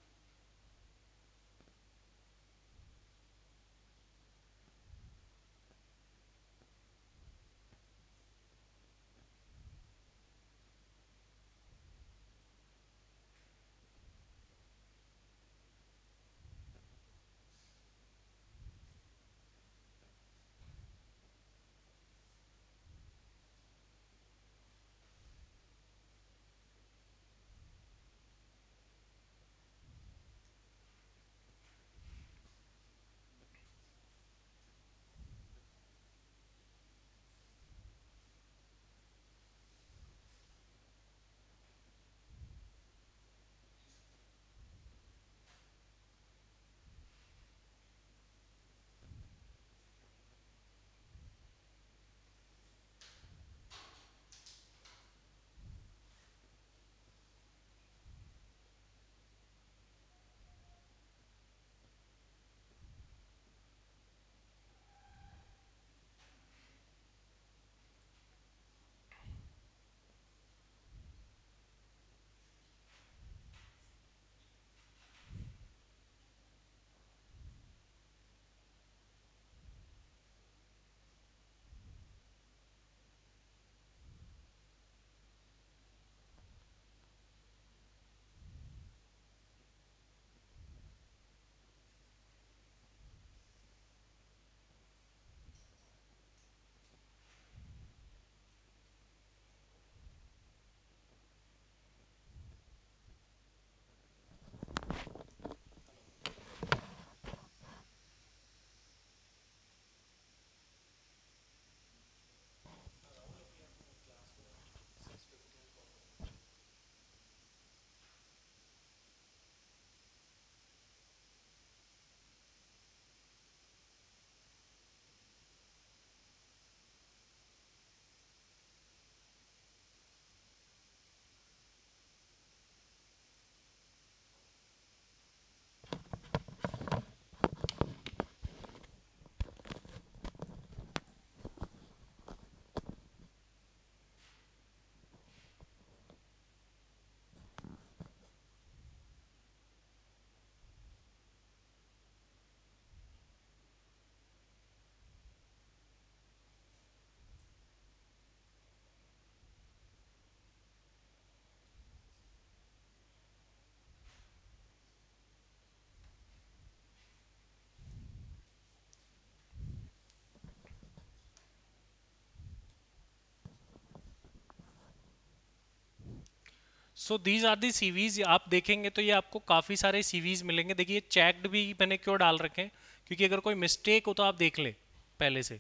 So these are the CVs, आप देखेंगे तो ये आपको काफी सारे सीवीज मिलेंगे। देखिए चेक्ड भी मैंने क्यों डाल रखे हैं, क्योंकि अगर कोई मिस्टेक हो तो आप देख ले पहले से।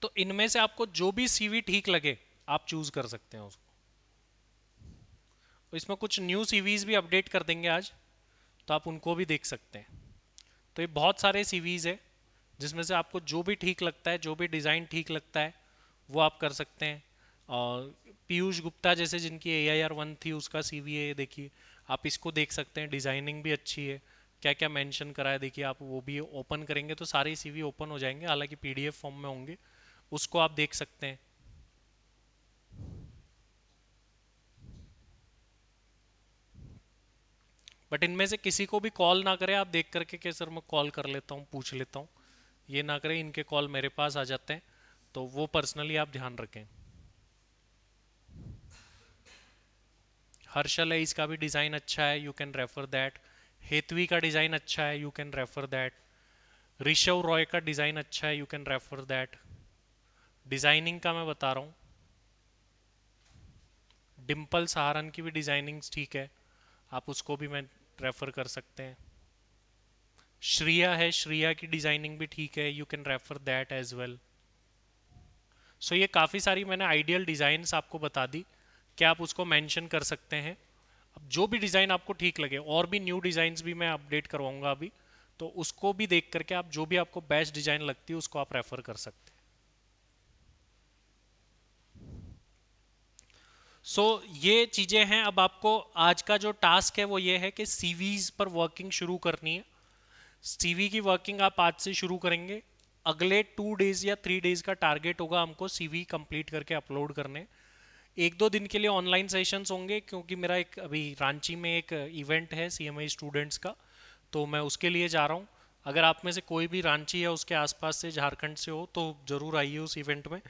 तो इनमें से आपको जो भी सीवी ठीक लगे आप चूज कर सकते हैं उसको। तो इसमें कुछ न्यू सीवीज भी अपडेट कर देंगे आज, तो आप उनको भी देख सकते हैं। तो ये बहुत सारे सीवीज है जिसमें से आपको जो भी ठीक लगता है, जो भी डिज़ाइन ठीक लगता है वो आप कर सकते हैं। और पीयूष गुप्ता जैसे जिनकी AIR 1 थी उसका सीवी है, देखिए आप इसको देख सकते हैं, डिज़ाइनिंग भी अच्छी है, क्या क्या मेंशन करा है देखिए। आप वो भी ओपन करेंगे तो सारे सीवी ओपन हो जाएंगे, हालांकि PDF फॉर्म में होंगे, उसको आप देख सकते हैं। बट इनमें से किसी को भी कॉल ना करें आप देख करके कि सर मैं कॉल कर लेता हूँ पूछ लेता हूँ, ये ना करें, इनके कॉल मेरे पास आ जाते हैं, तो वो पर्सनली आप ध्यान रखें। हर्षल है, इसका भी डिज़ाइन अच्छा है, you can refer that. Hetvi का डिज़ाइन अच्छा है, you can refer that. Rishav Roy का डिज़ाइन अच्छा है, you can refer that. Designing का मैं बता रहा हूँ, डिम्पल सहारन की भी डिज़ाइनिंग ठीक है, आप उसको भी मैं रेफर कर सकते हैं। श्रिया है, श्रिया की डिजाइनिंग भी ठीक है, you can refer that as well. So ये काफ़ी सारी मैंने आइडियल डिज़ाइंस आपको बता दी कि आप उसको मेंशन कर सकते हैं। अब जो भी डिज़ाइन आपको ठीक लगे, और भी न्यू डिज़ाइंस भी मैं अपडेट करवाऊंगा अभी, तो उसको भी देख करके आप जो भी आपको बेस्ट डिज़ाइन लगती है उसको आप रेफर कर सकते हैं। सो ये चीज़ें हैं। अब आपको आज का जो टास्क है वो ये है कि सीवीज पर वर्किंग शुरू करनी है। सीवी की वर्किंग आप आज से शुरू करेंगे। अगले 2 डेज या 3 डेज का टारगेट होगा हमको सीवी कंप्लीट करके अपलोड करने। 1-2 दिन के लिए ऑनलाइन सेशंस होंगे, क्योंकि मेरा एक अभी रांची में एक इवेंट है सीएमआई स्टूडेंट्स का, तो मैं उसके लिए जा रहा हूँ। अगर आप में से कोई भी रांची या उसके आसपास से झारखंड से हो तो ज़रूर आइए उस इवेंट में।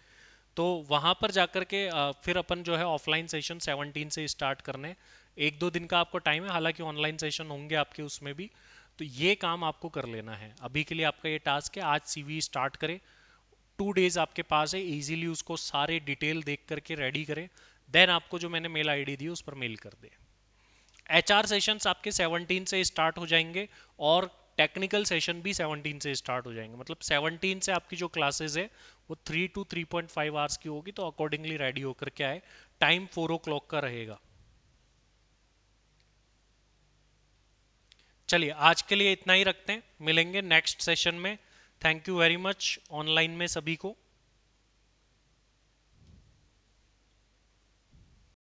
तो वहाँ पर जाकर के फिर अपन जो है ऑफलाइन सेशन 17 से स्टार्ट करने। 1-2 दिन का आपको टाइम है, हालांकि ऑनलाइन सेशन होंगे आपके उसमें भी। तो ये काम आपको कर लेना है। अभी के लिए आपका ये टास्क है, आज सीवी स्टार्ट करें। 2 डेज आपके पास है, इजीली उसको सारे डिटेल देख करके रेडी करें। देन आपको जो मैंने मेल आईडी दी उस पर मेल कर दे। एचआर सेशंस आपके 17 से स्टार्ट हो जाएंगे, और टेक्निकल सेशन भी 17 से स्टार्ट हो जाएंगे। मतलब 17 से आपकी जो क्लासेस है वो 3 to 3.5 आवर्स की होगी, तो अकॉर्डिंगली रेडी होकर के आए। टाइम 4 o'clock का रहेगा। चलिए आज के लिए इतना ही रखते हैं, मिलेंगे नेक्स्ट सेशन में। Thank you very much online में सभी को।